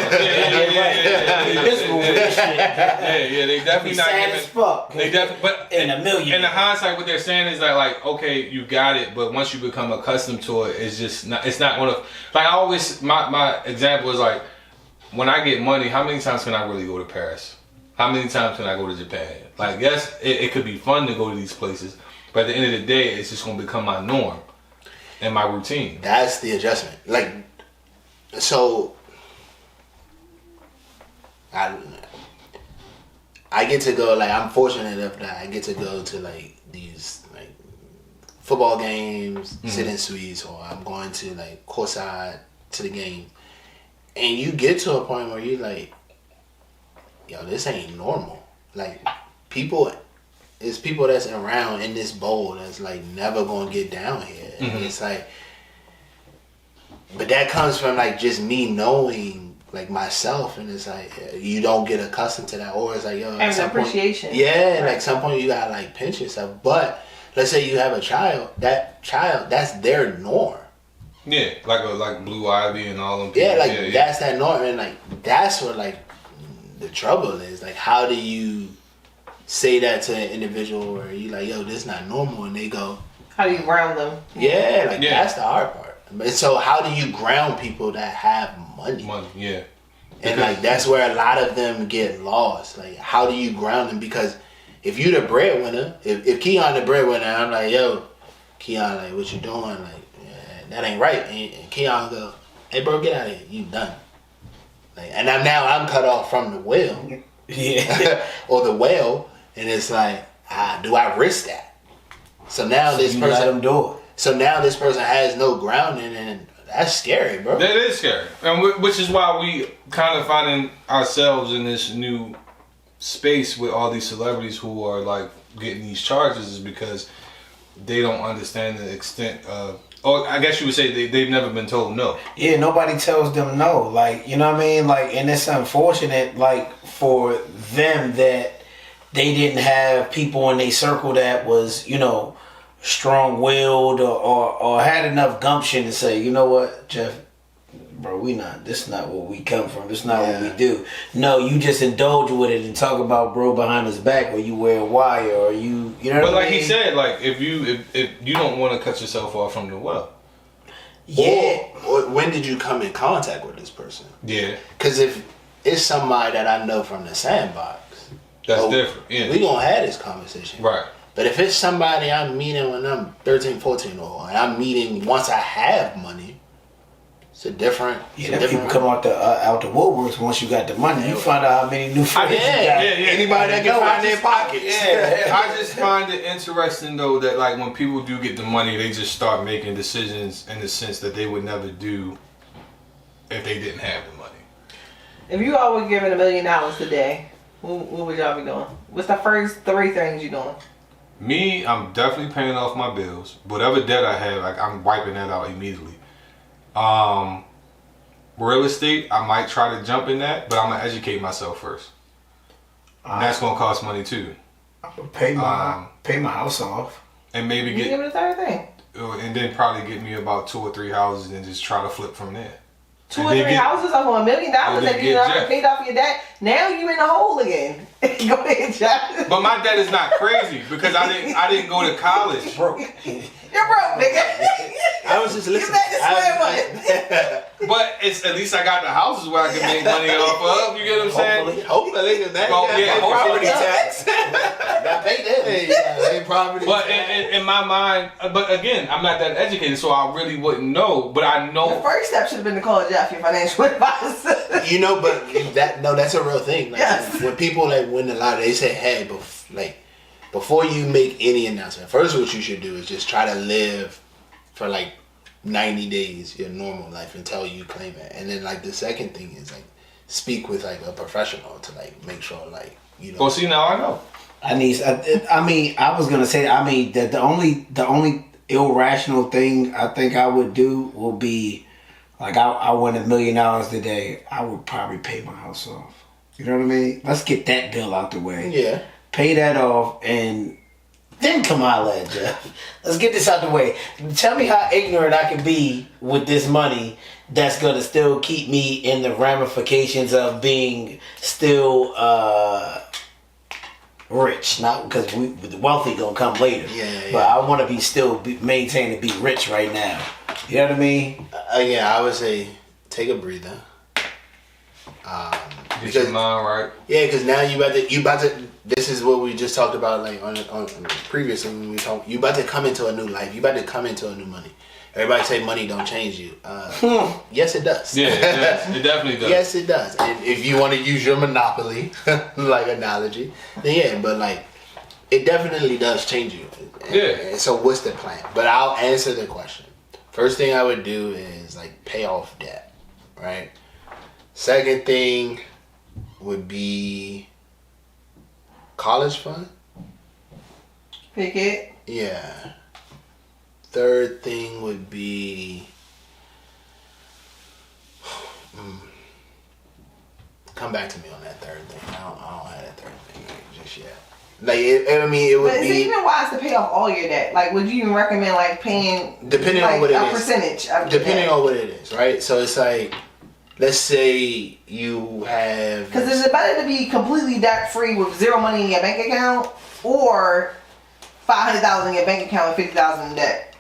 Yeah, they definitely not giving. As fuck. They definitely, but in a million. In the hindsight, what they're saying is that like, okay, you got it, but once you become accustomed to it, it's just not. It's not gonna. Like I always, my example is like, when I get money, how many times can I really go to Paris? How many times can I go to Japan? Like, yes, it could be fun to go to these places, but at the end of the day, it's just gonna become my norm and my routine. That's the adjustment. Like, so. I get to go, like, I'm fortunate enough that I get to go to, like, these, like, football games, sit in suites, or I'm going to, like, courtside to the game. And you get to a point where you're like, yo, this ain't normal. Like, it's people that's around in this bowl that's, like, never going to get down here. And it's like, but that comes from, like, just me knowing, like, myself, and it's like you don't get accustomed to that, or it's like, yo, and appreciation. Like some point you gotta like pinch yourself. But let's say you have a child, that's their norm. Yeah, like Blue Ivy and all them people. Yeah, like that's that norm, and like that's what like the trouble is. Like, how do you say that to an individual where you like, yo, this is not normal, and they go, how do you ground them? Yeah, like that's the hard part. And so how do you ground people that have money? Yeah. And like that's where a lot of them get lost. Like, how do you ground them? Because if you the breadwinner, if Keon the breadwinner, I'm like, yo, Keon, like, what you doing? Like, yeah, that ain't right. And Keon go, hey bro, get out of here. You done. Like, and I'm cut off from the well. Yeah. Or the well, and it's like, do I risk that? So now this person let them do it. So now this person has no grounding, and that's scary, bro. That is scary, and which is why we kind of finding ourselves in this new space with all these celebrities who are like getting these charges, is because they don't understand the extent of. Or I guess you would say they've never been told no. Yeah, nobody tells them no. Like, you know what I mean? Like, and it's unfortunate, like, for them that they didn't have people in their circle that was, strong-willed or had enough gumption to say, you know what, Jeff, bro, this is not what we come from. This is not what we do. No, you just indulge with it and talk about bro behind his back, or you wear a wire, or you know what I mean? But like he said, like, if you don't want to cut yourself off from the well. Yeah. Or when did you come in contact with this person? Yeah. Because if it's somebody that I know from the sandbox. That's So different. Yeah. We gonna have this conversation. Right. But if it's somebody I'm meeting when I'm 13, 14 or and I'm meeting once I have money, it's a different. Yeah, them people come out the woodworks once you got the money. You find out how many new friends you got. Anybody that can find their pockets. Yeah, I just find it interesting though that like when people do get the money, they just start making decisions in the sense that they would never do if they didn't have the money. If you all were given $1 million today, what would y'all be doing? What's the first 3 things you doing? Me, I'm definitely paying off my bills. Whatever debt I have, like I'm wiping that out immediately. Real estate, I might try to jump in that, but I'm gonna educate myself first. That's gonna cost money too. I'm gonna pay my house off. And maybe You give it a third thing. and then probably get me about 2 or 3 houses and just try to flip from there. 2 or 3 houses off on $1 million that you already paid off your debt. Now you in the hole again. Go ahead, Jeff. But my debt is not crazy because I didn't go to college. Broke. You're broke, nigga. I was just listening. Get back to square one. But it's at least I got the houses where I can make money off of. You get what I'm saying? Hopefully, that hopefully. property tax. Got paid that. Property. But in my mind, but again, I'm not that educated, so I really wouldn't know. But I The know. first step should have been to call Jeff, your financial advisor. You know, but that's a real thing. Like, Yes. when people like win the lottery, they say, "Hey, before you make any announcement, first what you should do is just try to live for like 90 days your normal life until you claim it." And then like the second thing is like speak with like a professional to like make sure like you know. Well, see, now I know. I was gonna say, that the only irrational thing I think I would do will be, like, I win $1 million today, I would probably pay my house off. You know what I mean? Let's get that bill out the way. Yeah. Pay that off and then come holla at Jeff. Let's get this out the way. Tell me how ignorant I can be with this money that's gonna still keep me in the ramifications of being still rich. Not because the wealthy gonna come later. Yeah. But I want to maintain to be rich right now. You know what I mean? Yeah, I would say take a breather. Get your mind right. Yeah, because now you about to. This is what we just talked about, like on previously when we talked. You about to come into a new life. You about to come into a new money. Everybody say money don't change you. Yes, it does. Yeah, it does. It definitely does. Yes, it does. And if you want to use your monopoly, like analogy, then yeah. But like, it definitely does change you. And so what's the plan? But I'll answer the question. First thing I would do is like pay off debt, right? Second thing would be college fund. Pick it. Yeah. Third thing would be come back to me on that third thing. I don't have that third thing just yet. Like it would But be. is it even wise to pay off all your debt? Like, would you even recommend like paying Depending like, on what it a is. percentage of your Depending debt? on what it is, right? So it's like, let's say you have. Because is it better to be completely debt free with zero money in your bank account, or $500,000 in your bank account and $50,000 in debt?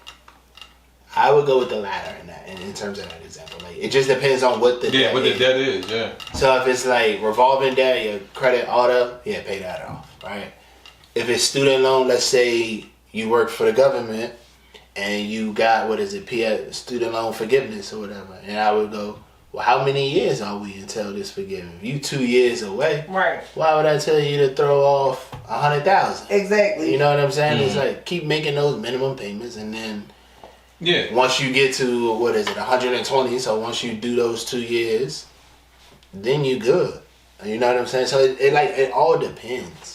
I would go with the latter in terms of that example. Like it just depends on what the debt what is. the debt is. Yeah. So if it's like revolving debt, your credit auto, yeah, pay that off, right? If it's student loan, let's say you work for the government and you got student loan forgiveness or whatever, and I would go, well, how many years are we until this forgiven? If you 2 years away, Right. why would I tell you to throw off 100,000? Exactly. You know what I'm saying? It's like keep making those minimum payments, and then once you get to 120. So once you do those 2 years, then you good. You know what I'm saying? So it all depends.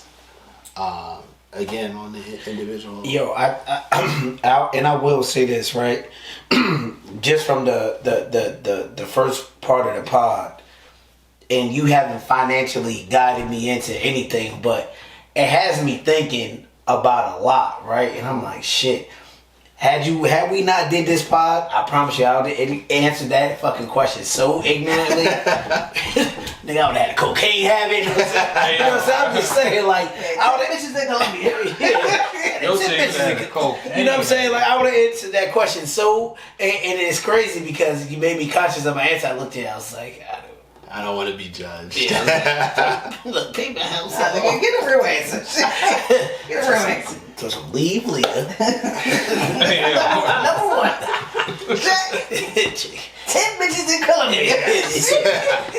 Again, on the individual. Yo, I will say this, right? Just from the first part of the pod, and you haven't financially guided me into anything, but it has me thinking about a lot, right? And I'm like, shit. Had we not did this pod, I promise you I would have answered that fucking question so ignorantly. Nigga, I would have had a cocaine habit. You know what I'm saying? I'm just saying, like, I would have bitches in Colombia. Those bitches in coke. You know what I'm saying? Like, I would have answered that question so, and it's crazy because you made me conscious of my answer. I looked at it, I was like, I don't want to be judged. Yeah. Look, take the house Nah, out. nigga, get a real answer. Get a real answer. So leave Leah. Damn. Number one. 10 bitches in Colombia.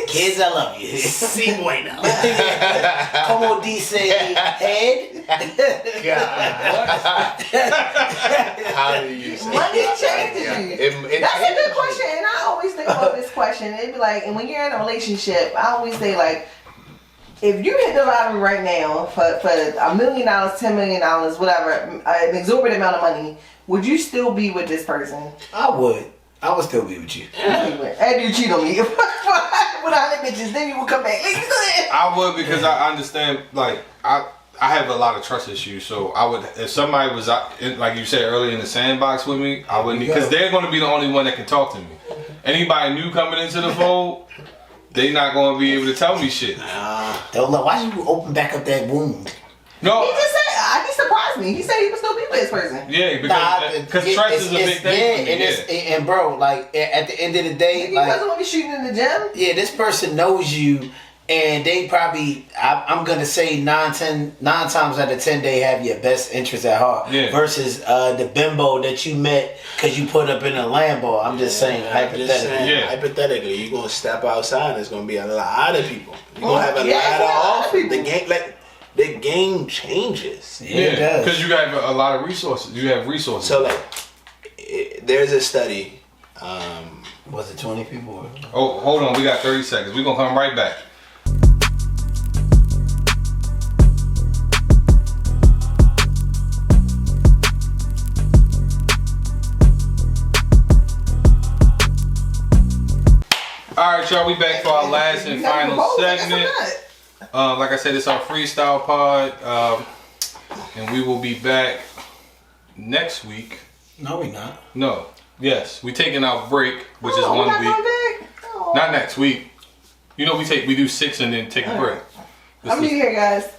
Kids, I love you. Si bueno. Como dice head. How do you say Money changes you. It That's a good changes question, and I always think about this question. It'd be like, and when you're in a relationship, I always say like, if you hit the lottery right now for $1 million, $10 million, whatever, an exorbitant amount of money, would you still be with this person? I would still be with you. And you cheat on me with 100 bitches, then you will come back. I would, because I understand, like, I have a lot of trust issues, so I would, if somebody was, like you said earlier, in the sandbox with me, I wouldn't, because they're going to be the only one that can talk to me. Anybody new coming into the fold, they not going to be able to tell me shit. Look, why did you open back up that wound? No. He just said, he surprised me. He said he would still be with this person. Yeah, because trust is a big thing for me. And bro, like, at the end of the day, He like, wasn't going to be shooting in the gym. yeah, this person knows you, and they probably, I'm gonna say 9 times out of 10, they have your best interest at heart. Yeah. Versus the bimbo that you met because you put up in a Lambo. I'm just saying, hypothetically. Yeah. Hypothetically, you're gonna step outside. There's gonna be a lot of people. You're gonna have a Yeah, lot of a lot of offers. people. The game changes. Yeah, it does. Because you have a lot of resources. You have resources. So like, there's a study. Was it 20 people? Oh, hold on. We got 30 seconds. We're going to come right back. All right, y'all. We back for our last and final segment. Like I said, it's our freestyle pod, and we will be back next week. No, we not. No, yes, we taking our break, which is we're 1 not week. going back? Oh. Not next week. You know, we do 6 and then take a break. I'll be here, guys.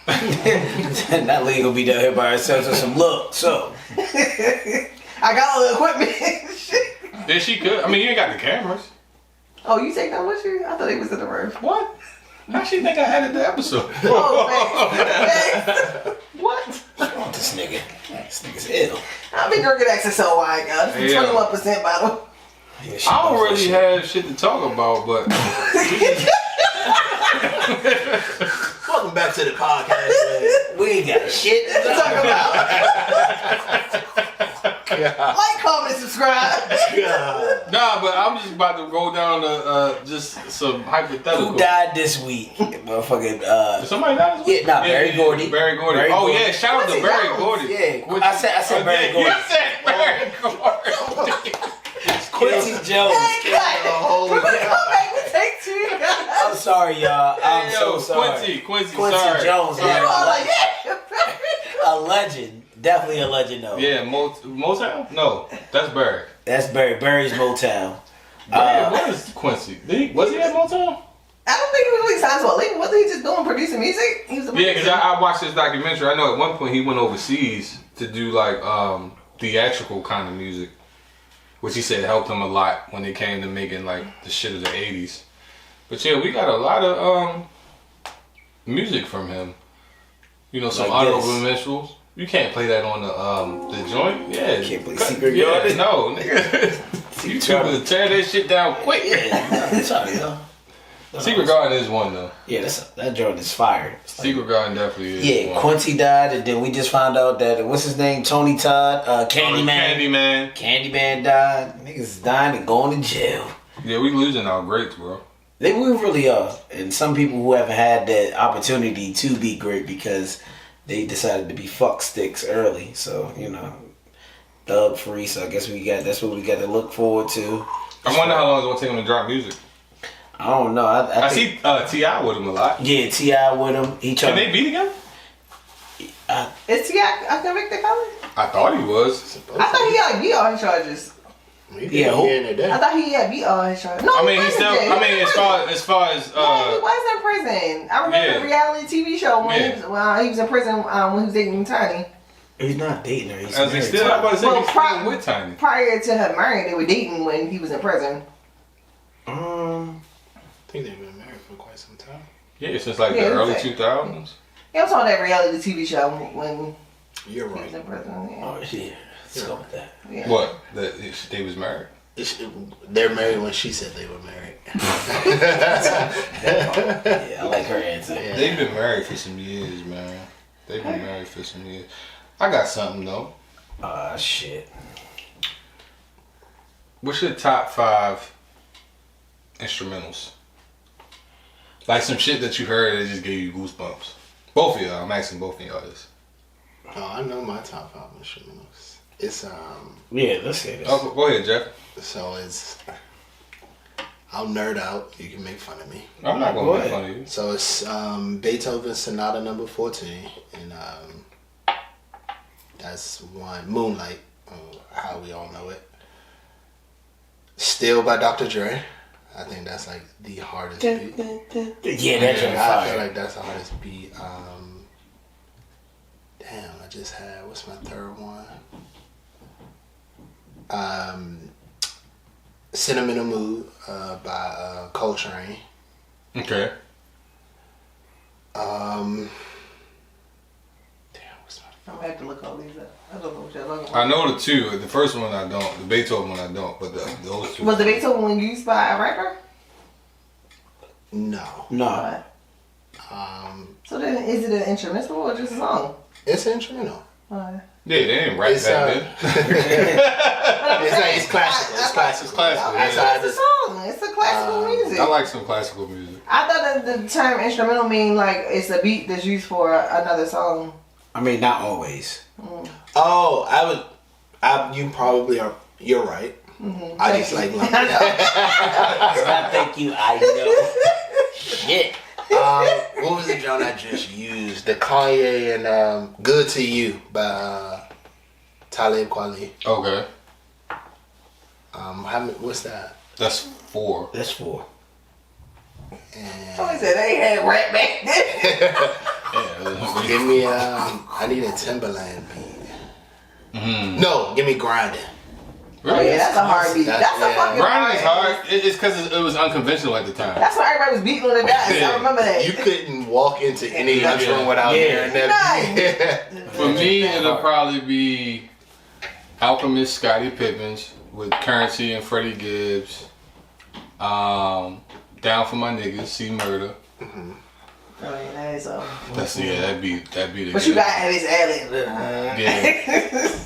That lady gonna be down here by herself with some look. So I got all the equipment. Shit. Yeah, she could. I mean, you ain't got the cameras. Oh, you take that with you? I thought it was in the room. What? How she think I edited the episode? Oh, thanks. What? this nigga, this nigga's ill. I've been drinking XSL wine, guys. Yeah. 21% bottle. Yeah, she I don't knows that really shit. have shit to talk about, but Welcome back to the podcast. Man. We ain't got shit to Talk talk about. God. Like, comment, subscribe. God. nah. But I'm just about to go down to just some hypothetical. Who died this week? Motherfucking Did somebody die this week? Barry Gordy. Barry Gordy. Barry oh Gordy. yeah, shout out to Quincy Barry Jones. Gordy. Yeah, I said Barry yeah, Gordy. You said Barry Gordy. Quincy Jones. Hey, cut. whole- We're going to come back and take 2. I'm sorry, y'all. I'm Hey, so yo, sorry. Quincy, Quincy sorry. Jones, Sorry. You're all like, yeah. A legend. Definitely a legend, though. Yeah, Motown? No, that's Barry. That's Barry. Barry's Motown. Barry, what is Quincy? Was he at Motown? I don't think he was really signed to a label. Wasn't he just doing producing music? He was a Yeah, because producer. I watched this documentary. I know at one point he went overseas to do like theatrical kind of music, which he said helped him a lot when it came to making like the shit of the 80s. But yeah, we got a lot of music from him. You know, some Like this. honorable mentions. You can't play that on the joint. Yeah, You can't play Secret Yeah, Garden? no, nigga. You two will tear that shit down quick. Yeah, sorry, y'all. Secret Garden is one though. Yeah, that joint is fire. Secret Garden definitely is. Yeah, one. Quincy died, and then we just found out that what's his name, Tony Todd, Candyman. Candyman. Died. Niggas is dying and going to jail. Yeah, we losing our greats, bro. We really are, and some people who haven't had that opportunity to be great because they decided to be fuck sticks early. So thug free. So I guess that's what we got to look forward to. I wonder how long it's gonna take him to drop music. I don't know. I see T.I. with him a lot. Yeah, T.I. with him. He Can tried. they be together? Is he a convicted felon? I thought he was. I thought he had beat all his charges. Yeah, who? I thought he had beat all his charges. No, I mean, he he's still. wasn't. I mean, as far as Yeah, he was in prison. I remember yeah. the reality TV show when Yeah. he was in prison when he was dating Tiny. He's not dating her. He's as he married still. to her. I'm about to say Well, he's still with Tiny. Prior to her marrying, they were dating when he was in prison. think they've been married for quite some time. Yeah, since like the Yeah, early exactly. 2000s. Yeah, I'm talking that reality TV show when You're he was right. in prison. Yeah. Oh yeah. Let's go with that. Yeah. What? That they was married? They're married when she said they were married. Yeah, I like her answer. Yeah. They've been married for some years, man. They've been married for some years. I got something though. Shit. What's your top 5 instrumentals? Like some shit that you heard that just gave you goosebumps. Both of y'all. I'm asking both of y'all this. Oh, I know my top 5 instrumentals. It's Yeah, let's hear this. Oh, go ahead, Jeff. so it's I'll nerd out. You can make fun of me. I'm not Go gonna make ahead. fun of you. So it's Beethoven Sonata Number 14, and that's one. Moonlight, how we all know it. Still by Dr. Dre. I think that's like the hardest beat. Yeah, that's I feel fire. like that's the hardest beat. Damn, I just had, what's my third one? Sentimental Mood by Coltrane. Okay. Damn, what's my I'm gonna have to look all these up. I don't know what y'all looking I know the 2. The first one I don't. The Beethoven one I don't. But those 2. Was the Beethoven one used by a rapper? No. No. Alright. So then, is it an instrumental or just a song? It's instrumental. Alright. Yeah, they didn't rap It's, back then. It's classical. It's classical. It's classical. That's Yeah. how I It's a just, song. It's a classical music. I like some classical music. I thought that the term instrumental mean like it's a beat that's used for another song. I mean, not always. oh, you probably are, you're right. I just like lumping it. I think I know. Shit. What was the joint I just used? The Kanye and Good to You by Talib Kweli. Okay. What's that? That's 4. That's 4. Somebody said they had rap back then. Yeah. Give me I need a Timberland beat. No, give me Grinding. Oh yeah, that's a hard beat. That's a Yeah. fucking Grinding is hard. hard. It's because it was unconventional at the time. That's why everybody was beating on the dance. I remember that. You couldn't walk into any lunchroom without Yeah. hearing that beat. For me, it'll probably be Alchemist, Scottie Pippins with Currency and Freddie Gibbs. Down for My Niggas, See Murder. Oh yeah, that is That's that beat. But you gotta have his ad-lib. Yeah.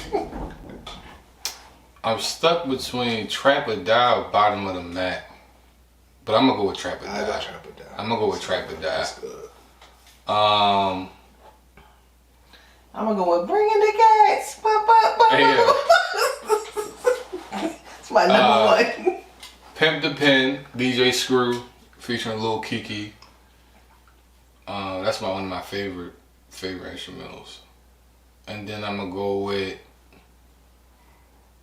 I'm stuck between Trap or Die or Bottom of the Mat. But I'm gonna go with Trap or Die. I got Trap or Die. I'm gonna go with Trap or Die. That's good. I'm gonna go with Bringing the Cats. Yeah. It's my number one. Pimp the Pen, DJ Screw, featuring Lil Kiki. That's one of my favorite instrumentals. And then I'm gonna go with.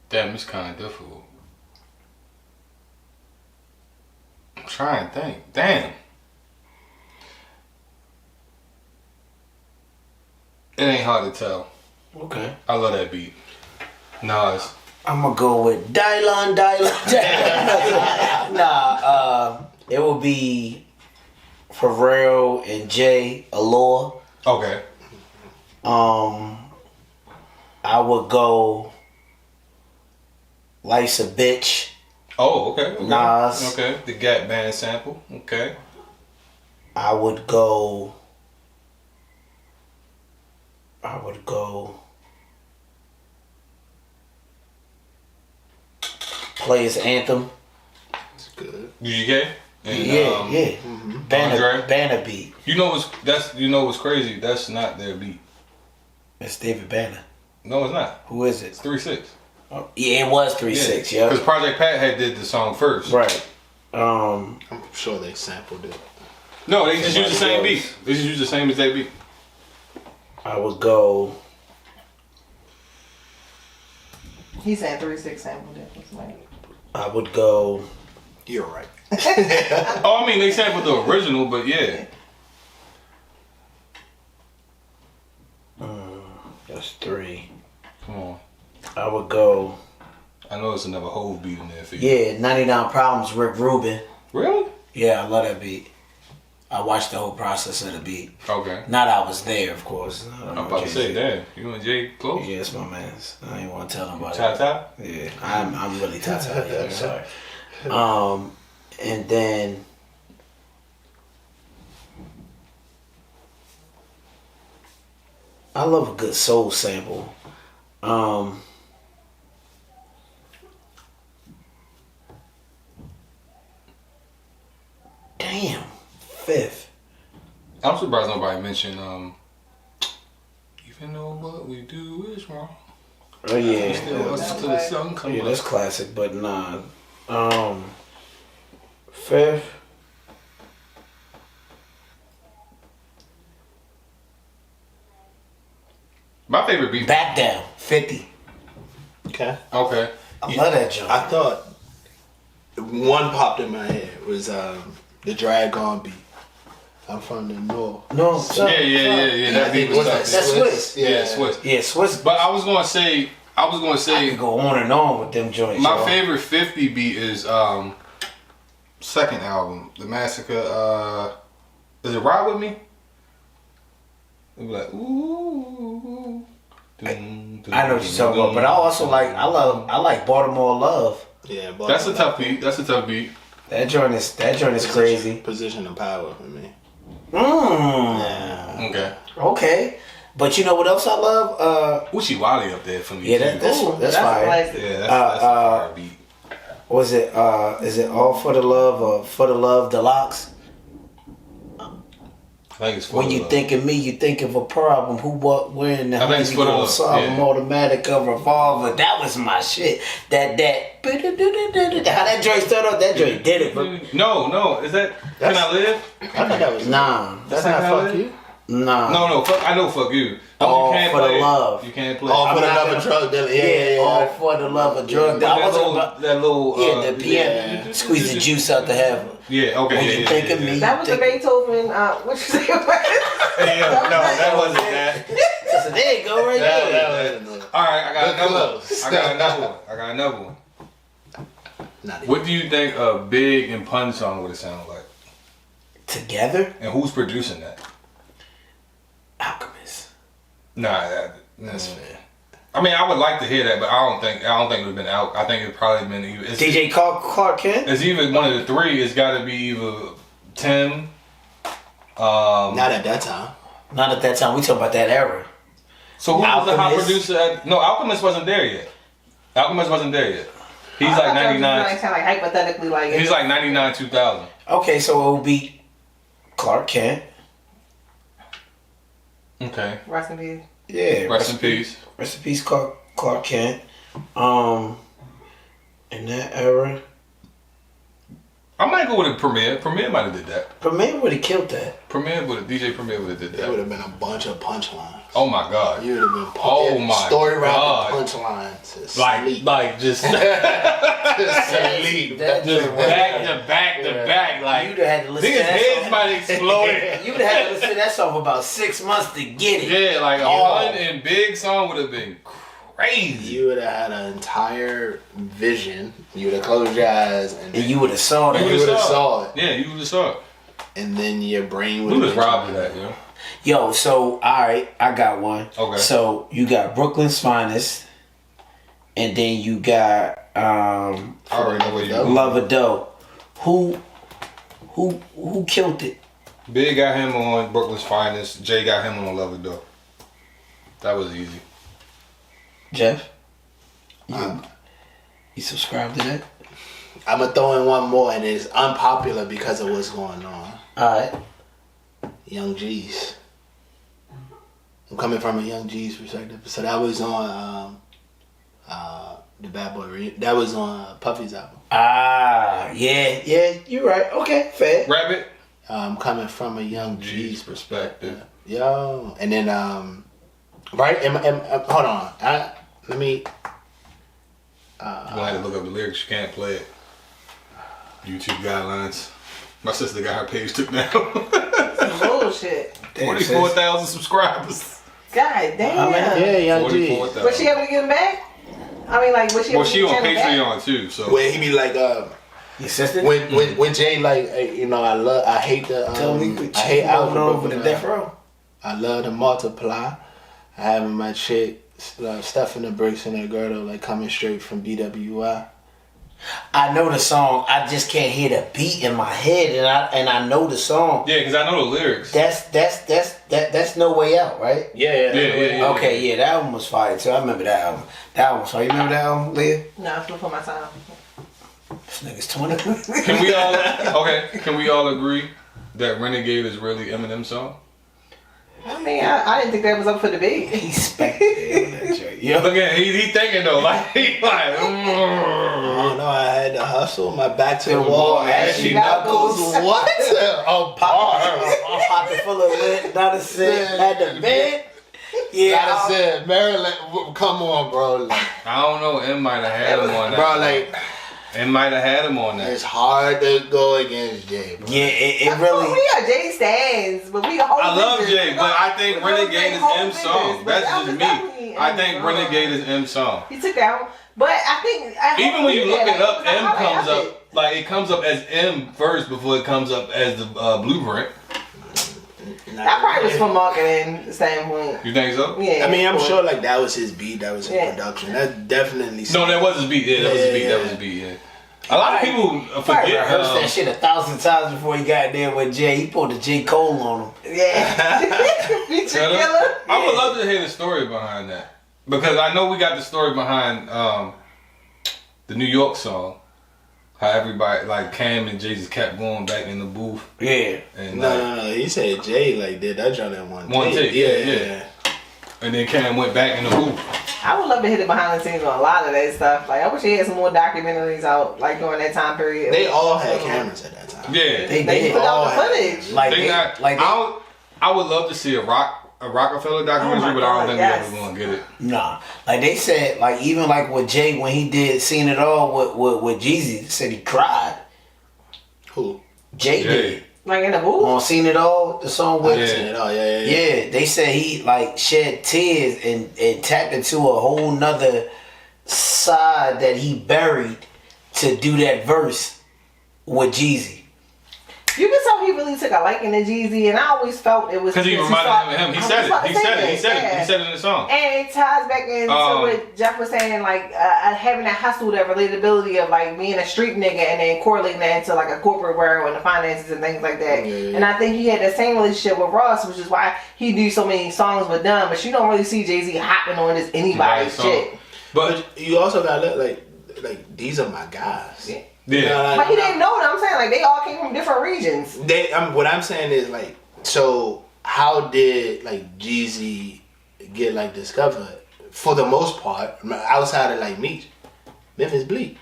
Damn, it's kind of difficult. I'm trying to think. Damn. It ain't hard to tell. Okay. I love that beat. Nas. I'm gonna go with Dylon. Nah, it will be Pharrell and Jay Allure. Okay. I would go Life's a Bitch. Oh, okay. Nas. Okay. The Gap Band sample. Okay. I would go Players Anthem. It's good. UGK. And, Yeah. Andre? Banner beat. You know what's crazy? That's not their beat. It's David Banner. No, it's not. Who is it? It's 3-6. Oh, yeah, it was 3-6. Yeah. Because Project Pat had did the song first. Right. I'm sure they sampled it. No, they just used the same Somebody beat. They just used the same exact beat. I would go. He said 3-6 sample difference, man. I would go. You're right. Oh, I mean, they sampled the original, but yeah. That's 3. Come on. I would go. I know it's another whole beat in there for you. Yeah, 99 Problems, Rick Rubin. Really? Yeah, I love that beat. I watched the whole process of the beat. Okay. Not I was there, of course. I'm about to say, damn, you and Jay close? Yeah, it's my man. I ain't want to tell nobody. Tata? Yeah, I'm really Tata. Yeah, I'm sorry. And then I love a good soul sample. Damn, fifth. I'm surprised nobody mentioned, even though what we do is wrong. Oh yeah, We still listen to the sun come yeah, up. that's classic. But nah, fifth. My favorite beat. Back down, 50. Okay. Okay. I love that joint. I thought one popped in my head was the Drag On beat. I'm from the north. No, Yeah. That beat was tough. That's Swiss. Yeah, Swiss. Yeah, Swiss. But I was gonna say, I could go on and on with them joints. my y'all. favorite 50 beat is second album, The Massacre. Is it Ride With Me? It was like ooh. I know what you're talking about, but I like Baltimore Love. Yeah, That's a tough beat. That joint is crazy. Position of power for me. Okay. Okay. But you know what else I love? Uchi Wally up there for me. Yeah, too. that's fire. classic. Yeah, that's a fire beat. Was it is it All for the Love or For the Love Deluxe? I think it's For When the you Love. think of me, you think of a problem. Who, what, where, and the I think it's For the Love, solve yeah. automatic, a revolver. That was my shit. That how that joint started off. That joint did it. But No, is that Can I Live? I thought that was nah, That's not Can I fuck Live? you. nah. No, fuck. I know, fuck you. All you can't for the play it. love. You can't play. All it. for the not love gonna- of drug dealing. Yeah, all Yeah. for the love of drug. But I that wasn't little, about. that little, Yeah, the piano, squeeze the juice out the heaven. Yeah, okay. When yeah, you yeah, think yeah, of me, That was the Beethoven. What you say about it? Yeah, no, that wasn't that. So there you go, right there. All right, I got Look another close. one. I got another one. Not What do you think a Big and Pun song would have sounded like? Together, And who's producing that? Alchemist. Nah, that's fair. I mean, I would like to hear that, but I don't think it would have been out. I think it probably been either. DJ Clark Kent. It's either one of the three. It's got to be either Tim. Not at that time. Not at that time. We talking about that era. So who was the hot Alchemist? producer? No, Alchemist wasn't there yet. He's like 99. Kind of like hypothetically, like He's like 99, 2000. Okay, so it will be Clark Kent. Okay. Rest in peace. Yeah. Rest in peace. Rest in peace, Clark Kent. In that era, I might go with a Premier. Premier might have did that. Premier would have killed that. DJ Premier would have did There would that. have been a bunch of punchlines. Oh my God. You would have been Oh my story God. rapping punchlines. Like just Sleep. That just joint back to back. Like You'd have had to listen to niggas' that heads song. might explode. You'd have had to listen to that song for about 6 months to get it. Yeah, like a Oh. Pun and Big song would have been crazy. You would have had an entire vision. You would have closed your eyes and And you would have saw that. You would've saw it. Yeah, you would have saw it. and then your brain would Who have was robbed of that, yo? Yo, so alright, I got one. Okay. So you got Brooklyn's Finest, and then you got I already know what you Love a Doe. Who killed it? Big got him on Brooklyn's Finest. Jay got him on Love It Though. That was easy. Jeff? You subscribe to that? I'm gonna throw in one more, and it's unpopular because of what's going on. Alright. Young G's. I'm coming from a Young G's perspective. So that was on the Bad Boy that was on Puffy's album. Yeah, you're right. Okay, fair. Rabbit. Coming from a Young G's G's perspective. Yo, and then right? Hold on. Let me. You gonna have to look up the lyrics. You can't play it. YouTube guidelines. My sister got her page took down. Bullshit. 24,000 subscribers. God damn. Yeah, Young G's. 44,000. Was she able to get him back? I mean, like, was she able Well, to she on get him back? Patreon too. So Where he be like, Your sister? When Jay like, you know, I hate the I hate algebra over the death row. I love to multiply. I having my chick stuffing the bricks in her girdle like coming straight from BWI. I know the song. I just can't hear the beat in my head, and I know the song. Yeah, because I know the lyrics. That's No Way Out, right? Yeah. Okay, yeah, that one was fire too. I remember that album. That one was fire. You remember that album, Leah? No, it's before my time. This nigga's 20. Can we all agree that Renegade is really Eminem's song? I mean, I didn't think that was up for debate. He's spectating that joint. Yo. Look at he thinking though, like I don't know. I had to hustle my back to the wall. Ashy knuckles. What? Oh, A pocket full of lit, not a cent, had the bed. Yeah, I said, Maryland, come on, bro. I don't know. M might have had him on that, bro. Like, M might have had him on that. it's hard to go against Jay, bro. yeah, it really. We are Jay stands, but we whole I love bitches. Jay, but I think Renegade is whole M's bitches, song. but That's that just was me. definitely I M's think song. Renegade is M's song. He took that one, but I think Even when you look it up, M I comes like up like it comes up as M first before it comes up as the blueprint. That probably was from marketing standpoint. You think so? Yeah, I mean, I'm cool. sure like that was his beat, that was his production. That's definitely. No, that was his beat. Yeah, that was his beat. That was his beat. Yeah. A lot of people Probably forget. rehearsed that shit 1,000 times before he got there with Jay. He pulled the J. Cole on him. Yeah. Feature killer. I would love to hear the story behind that because I know we got the story behind the New York song. How everybody like Cam and Jay just kept going back in the booth. Yeah. And No. He said Jay like did that joint in one take. take. Yeah. And then Cam went back in the booth. I would love to hear the behind the scenes on a lot of that stuff. Like, I wish he had some more documentaries out, like, during that time period. They all had cameras at that time. Yeah. They put out the all footage. Like, They got, I would love to see a Rockefeller documentary, Oh my but I don't God, think yes. we ever gonna get it. nah. Like they said, like even like with Jay when he did Seen It All with Jeezy, they said he cried. Who? Jay did. Like, in the booth? On Seen It All, the song with Yeah. Seen it all. Yeah. Yeah, they said he like shed tears and tapped into a whole nother side that he buried to do that verse with Jeezy. You can tell he really took a liking to Jeezy, and I always felt it was Because he reminded him of him. He said it. He said it in the song. And it ties back into what Jeff was saying, like having that hustle, that relatability of like being a street nigga, and then correlating that into like a corporate world and the finances and things like that. Yeah. And I think he had the same relationship with Ross, which is why he do so many songs with them. But you don't really see Jay-Z hopping on this anybody's shit. But you also got to like these are my guys. Yeah. yeah. You know, But he didn't know that. I'm saying, like, they all came from different regions. What I'm saying is like, so how did like Jeezy get like discovered? For the most part, outside of like Meech, Memphis Bleak.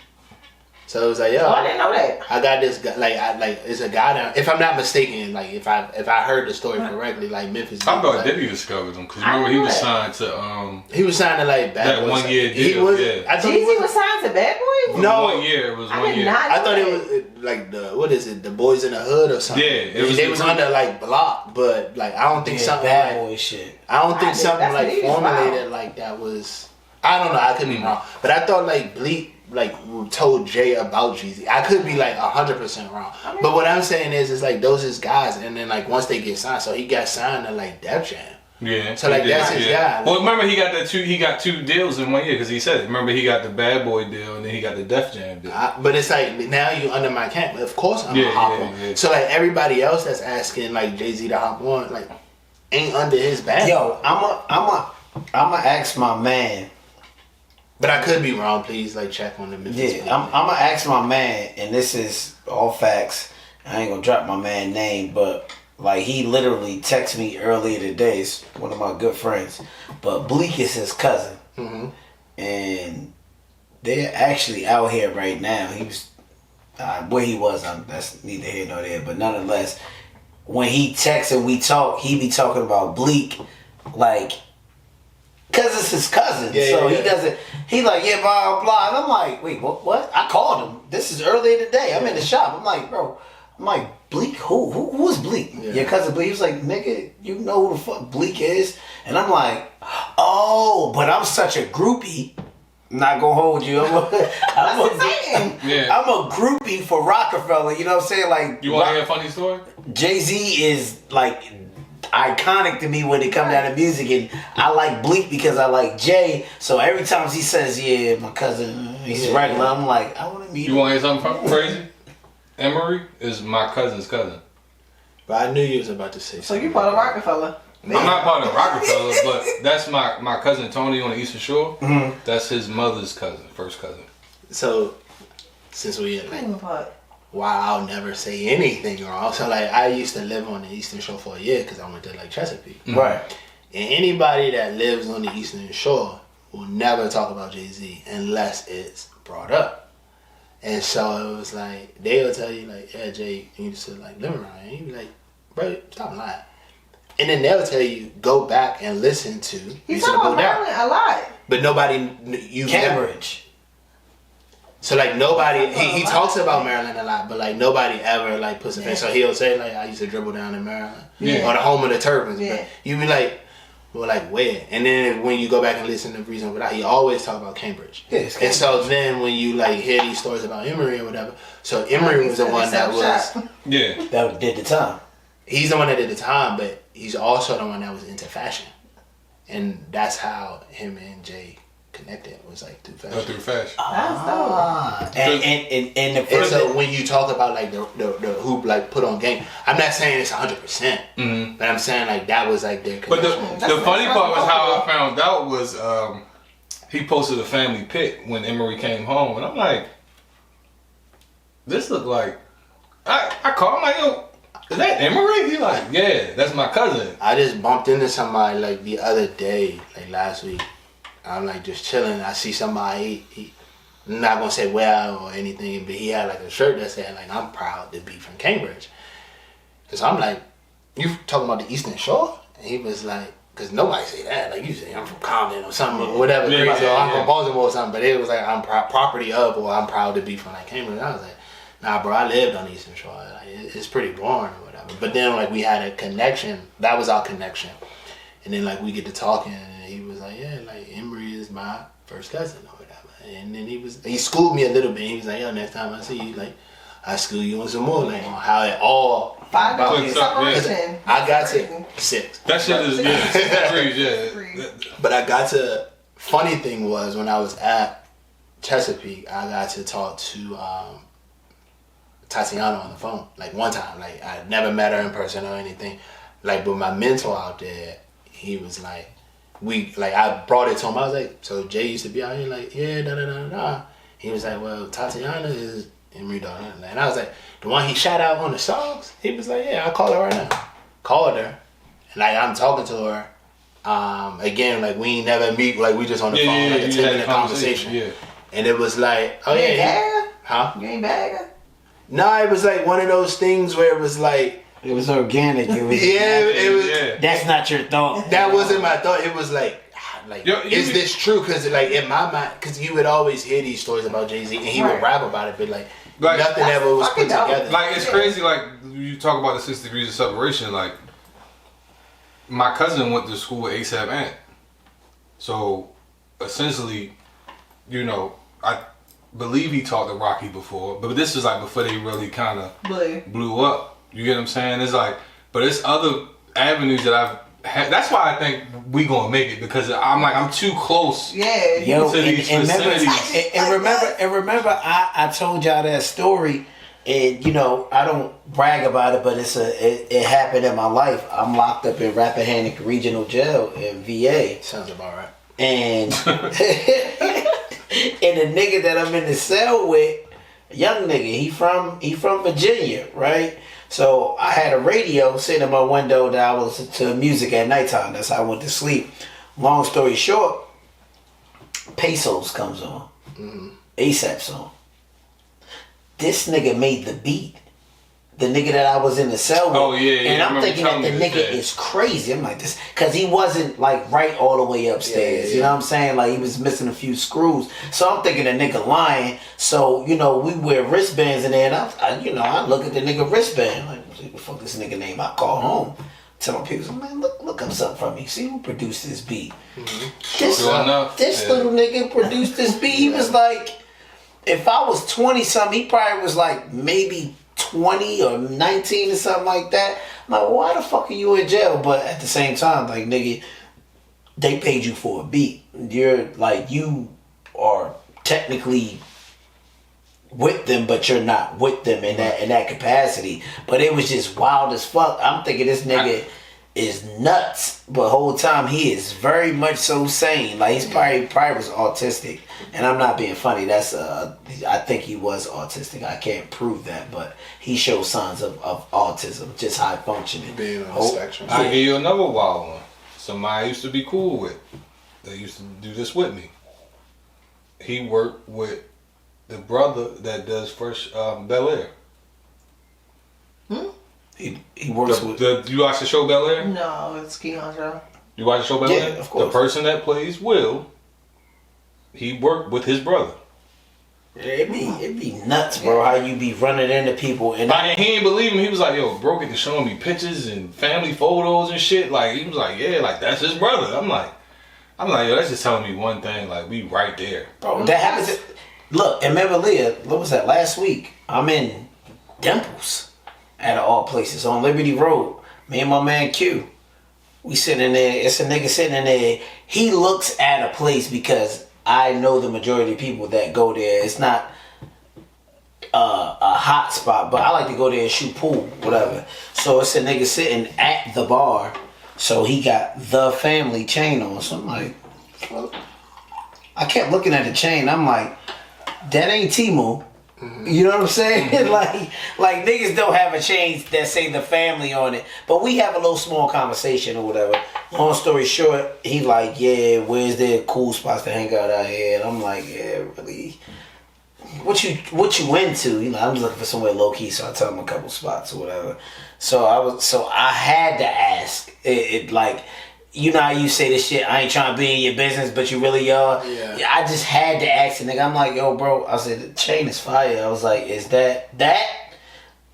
So it was like, yo, Oh, I didn't know that. I got this guy. Like it's a guy down. If I'm not mistaken, like if I heard the story correctly, like Memphis. I Bleak thought was, Diddy discovered him because I remember he know was that. signed to he was signed to like Bad that Boy. 1 year He deal. was. Yeah. I thought he Jeezy was signed to Bad Boy? No. 1 year. It was I 1 did year. not I know thought it that. was like the what is it? The Boys in the Hood or something. Yeah, it was They the was group. under like Block, but like I don't think Yeah, something bad like boy shit. I don't think I did- something that's like what he was formulated about. like that was. I don't know. I could be wrong, but I thought like Bleak like told Jay about Jeezy. I could be like 100% wrong, but what I'm saying is like those is guys, and then like once they get signed, so he got signed to like Def Jam. Yeah. So, like, he did, that's his guy. Well, remember he got He got 2 deals in 1 year because he said it. Remember he got the Bad Boy deal and then he got the Def Jam deal. But it's like now you under my camp. Of course I'm Yeah, gonna hop yeah, on. yeah. So like everybody else that's asking like Jay-Z to hop on, like ain't under his bag. Yo, I'ma ask my man. But I could be wrong. Please like check on the Memphis. Yeah, I'm gonna ask my man, and this is all facts. I ain't gonna drop my man name, but like he literally texted me earlier today. It's one of my good friends, but Bleak is his cousin, and they're actually out here right now. He was where he was. That's neither here nor there, but nonetheless, when he texts and we talk, he be talking about Bleak, like. Cause it's his cousin, so he doesn't. He like blah blah blah, and I'm like, wait, what? I called him. This is earlier today. I'm in the shop. I'm like, bro. I'm like, Bleak? Who is Bleak? Yeah. Your cousin Bleak. He was like, nigga, you know who the fuck Bleak is? And I'm like, oh, but I'm such a groupie Not gonna hold you. I'm a groupie for Rockefeller. You know what I'm saying? Like, You want to hear a funny story? Jay-Z is like iconic to me when it comes down to music, and I like Bleak because I like Jay. So every time he says, "Yeah, my cousin, he's regular," I'm like, I want to meet him. You want to hear something crazy? Emery is my cousin's cousin. But I knew you was about to say So something. you part of Rockefeller? I'm not part of Rockefeller, but that's my cousin Tony on the Eastern Shore. Mm-hmm. That's his mother's cousin, first cousin. So, since we in like, Who part? wow, I'll never say anything wrong. So like, I used to live on the Eastern Shore for a year because I went to like Chesapeake. Right. And anybody that lives on the Eastern Shore will never talk about Jay-Z unless it's brought up. And so it was like, they'll tell you like, yeah, Jay, you used to like live around here. You be like, bro, stop lying. And then they'll tell you, go back and listen to He's talking about Maryland a lot. But nobody, you Cambridge. So like nobody, he talks about Maryland a lot, but like nobody ever like puts a face. So he'll say like, I used to dribble down in Maryland, or the home of the Turbans. Yeah. But you be like, well, like where? And then when you go back and listen to Reason Without, he always talk about Cambridge. Yes, And so then when you like hear these stories about Emory or whatever, so Emory was the one that was, Yeah. That did the time. he's the one that did the time, but he's also the one that was into fashion, and that's how him and Jay connected, was like through fashion. Through fashion. That's dope. And the And first so when you talk about like the who like put on game, I'm not saying it's 100%, but I'm saying like that was like their But connection. the funny part was how I found out was he posted a family pic when Emery came home, and I'm like, this look like, I called him like, yo, is that Emery? He like, yeah, that's my cousin. I just bumped into somebody like the other day, like last week. I'm like just chilling. I see somebody. I'm not gonna say where or anything, but he had like a shirt that said like, I'm proud to be from Cambridge. And so I'm like, you talking about the Eastern Shore? And he was like, because nobody say that. Like you say, I'm from Compton or something or whatever. Yeah, crazy, or I'm yeah. from Baltimore or something. But it was like, I'm property of, or I'm proud to be from like Cambridge. And I was like, nah, bro, I lived on the Eastern Shore. Like, it's pretty boring or whatever. But then like we had a connection. That was our connection. And then like we get to talking, and he was like, yeah, like Emory is my first cousin or whatever. And then he schooled me a little bit. He was like, yo, next time I see you, like I school you on some more, like on how it all 5 about days it. separation. I got to 6. That shit is yeah. But I got to, funny thing was when I was at Chesapeake, I got to talk to Tatiana on the phone, like one time. Like I never met her in person or anything. Like, but my mentor out there, he was like, I brought it to him. I was like, so Jay used to be out here, like, yeah, da da da da. He was like, well, Tatiana is Emory daughter. And I was like, the one he shot out on the songs? He was like, yeah, I'll call her right now. Called her. And like, I'm talking to her. Again, like, we ain't never meet, like, we just on the phone, like a 10-minute conversation. Yeah. And it was like, oh You ain't yeah. bag her? Huh? You ain't bag her? No, it was like one of those things where it was like, it was organic. It was it was. Yeah. That's not your thought. That wasn't my thought. It was like, Yo, is this true? Because like in my mind, because you would always hear these stories about Jay-Z, and he would rap about it, but like nothing ever was put together. Like it's crazy. Like you talk about the 6 degrees of separation. Like my cousin went to school with A$AP Ant, so essentially, you know, I believe he talked to Rocky before, but this is like before they really kind of blew up. You get what I'm saying? It's like, but it's other avenues that I've had. That's why I think we gonna make it, because I'm too close. Yeah. Yo, to these facilities. and remember, I told y'all that story, and you know I don't brag about it, but it happened in my life. I'm locked up in Rappahannock Regional Jail in VA. Sounds about right. And and the nigga that I'm in the cell with, young nigga, he from Virginia, right? So I had a radio sitting in my window that I was listening to music at nighttime. That's how I went to sleep. Long story short, Pesos comes on. A$AP song. This nigga made the beat. The nigga that I was in the cell with. Oh, yeah, yeah. And I I'm remember thinking that the telling me nigga this, yeah. is crazy. I'm like this, because he wasn't like right all the way upstairs. Yeah. You know what I'm saying? Like he was missing a few screws. So I'm thinking the nigga lying. So, you know, we wear wristbands in there, and I look at the nigga wristband. Like, what the fuck this nigga name? I call home. telling people, man, look up something from me. See who produced this beat. Sure enough, This little nigga produced this beat. He was like, if I was 20 something, he probably was like maybe 20 or 19 or something like that. I'm like, well, why the fuck are you in jail? But at the same time, like, nigga, they paid you for a beat. You're like, you are technically with them, but you're not with them in that capacity. But it was just wild as fuck. I'm thinking this nigga is nuts, but whole time he is very much so sane. Like he's probably was autistic, and I'm not being funny. That's I think he was autistic. I can't prove that, but he shows signs of autism, just high functioning. Being on the spectrum. I'll give you another wild one. Somebody I used to be cool with. They used to do this with me. He worked with the brother that does Fresh Bel Air. He works with. You watch the show Bel Air? No, it's Keon's show. You watch the show Bel Air? Yeah, of course. The person that plays Will, he worked with his brother. It'd be nuts, bro. How you be running into people and Like, he ain't believe him. He was like, "Yo, bro, get to showing me pictures and family photos and shit." Like, he was like, "Yeah, like that's his brother." I'm like, yo, that's just telling me one thing. Like, we right there, bro. That happens. Look, and remember, Leah, what was that last week? I'm in Dimples, out of all places, on Liberty Road. Me and my man Q, we sitting in there. It's a nigga sitting in there. He looks at a place because I know the majority of people that go there. It's not a hot spot, but I like to go there and shoot pool, whatever. So it's a nigga sitting at the bar. So he got the family chain on. So I'm like, fuck. I kept looking at the chain. I'm like, that ain't Timo. You know what I'm saying? like niggas don't have a chain that say the family on it. But we have a little small conversation or whatever. Long story short, he like, yeah, where's there cool spots to hang out here? And I'm like, yeah, really. What you into? You know, I'm looking for somewhere low key, so I tell him a couple spots or whatever. So I had to ask. It like, you know how you say this shit, I ain't trying to be in your business, but you really are. Yeah. I just had to ask the nigga. I'm like, yo, bro. I said, the chain is fire. I was like, is that?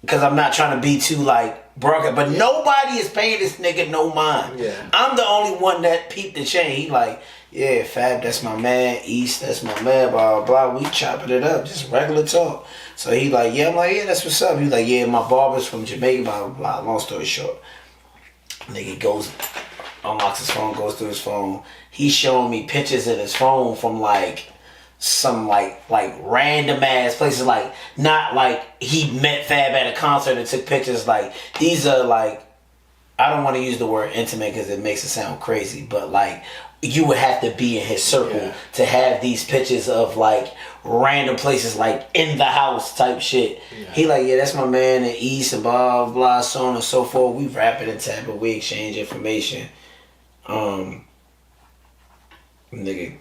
Because I'm not trying to be too like broken, but nobody is paying this nigga no mind. Yeah. I'm the only one that peeped the chain. He like, yeah, Fab, that's my man. East, that's my man. Blah blah blah. We chopping it up, just regular talk. So he like, yeah. I'm like, yeah, that's what's up. He like, yeah, my barber's from Jamaica. Blah blah blah. Long story short, nigga goes. Unlocks his phone, goes through his phone. He's showing me pictures in his phone from like some like random ass places, like not like he met Fab at a concert and took pictures. Like these are like, I don't want to use the word intimate because it makes it sound crazy, but like you would have to be in his circle to have these pictures of like random places, like in the house type shit. Yeah. He like, yeah, that's my man in East and blah blah, so on and so forth. We rapping and tapping, we exchange information. Nigga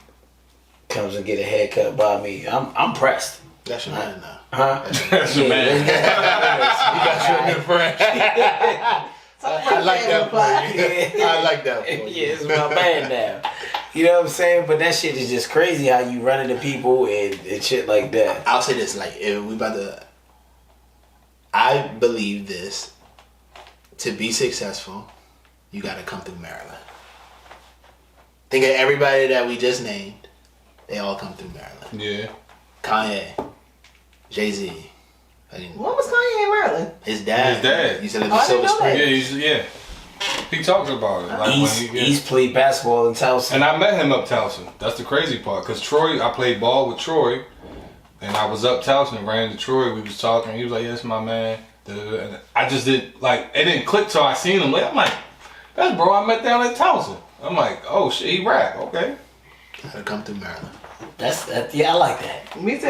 comes and get a haircut by me. I'm pressed. That's your man now. Huh? That's your man. You got your new friend. I like that for you. I like that for you. Yeah, it's my man now. You know what I'm saying? But that shit is just crazy how you run into people and shit like that. I'll say this, like, if we about to, I believe this, to be successful, you gotta come through Maryland. Think of everybody that we just named. They all come through Maryland. Yeah. Kanye, Jay-Z. What was Kanye in Maryland? His dad. You said it was Silver Spring. Yeah. He talks about it. Like he's played basketball in Towson. And I met him up Towson. That's the crazy part. Because Troy, I played ball with Troy. And I was up Towson, ran to Troy. We was talking. He was like, yeah, that's my man. And I just didn't, like, it didn't click till I seen him. Like, I'm like, that's bro I met down at Towson. I'm like, oh shit, he rap, okay. Gotta come through Maryland. That's yeah, I like that. Me too.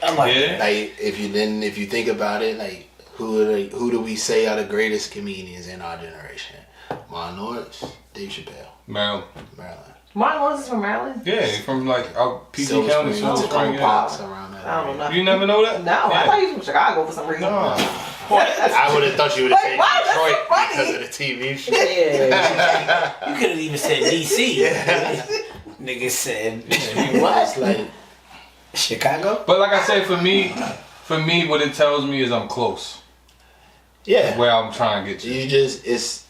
I like that. Like if you think about it, like who do we say are the greatest comedians in our generation? Martin Lawrence, Dave Chappelle. Maryland. Martin Lawrence is from Maryland? Yeah, he's from like out PG County, Silver Spring. Around that. I don't know. You never know that? No, I thought he was from Chicago for some reason. No. I would have thought you would have said Detroit so because of the TV show. Yeah, you could have even said DC. Yeah. Nigga said what? Like Chicago? But like I said, for me, what it tells me is I'm close. Yeah. Where I'm trying to get to. You just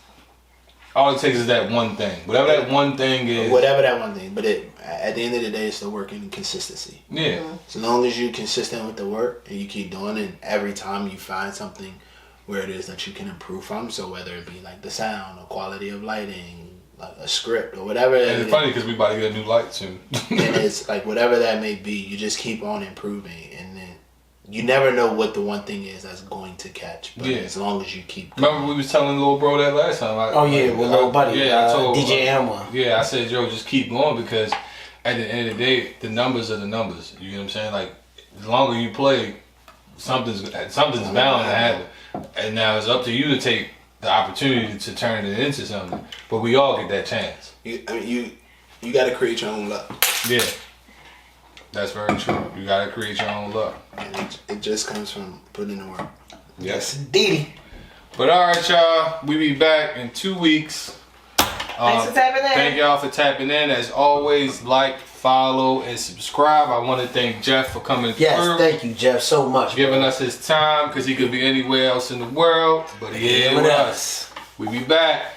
All it takes is that one thing. Whatever that one thing is. Whatever that one thing. But at the end of the day, it's the work and consistency. Yeah. As long as you're consistent with the work and you keep doing it, every time you find something where it is that you can improve from, so whether it be like the sound or quality of lighting, like a script or whatever. And it's funny because we about to get a new light soon. And it's like whatever that may be, you just keep on improving, and then you never know what the one thing is that's going to catch. But as long as you keep going. Remember we was telling little bro that last time. With little buddy. Yeah, I told DJ Amwell. Yeah, I said, yo, just keep going because at the end of the day, the numbers are the numbers. You know what I'm saying? Like, the longer you play, something's bound to happen. And now it's up to you to take the opportunity to turn it into something. But we all get that chance. You got to create your own luck. Yeah. That's very true. You gotta create your own luck. And it just comes from putting in the work. Yes, indeed. But alright, y'all. We be back in 2 weeks. Thanks for tapping in. Thank y'all for tapping in. As always, like, follow, and subscribe. I want to thank Jeff for coming through. Yes, thank you, Jeff, so much. Giving us his time because he could be anywhere else in the world. But he here with us. We be back.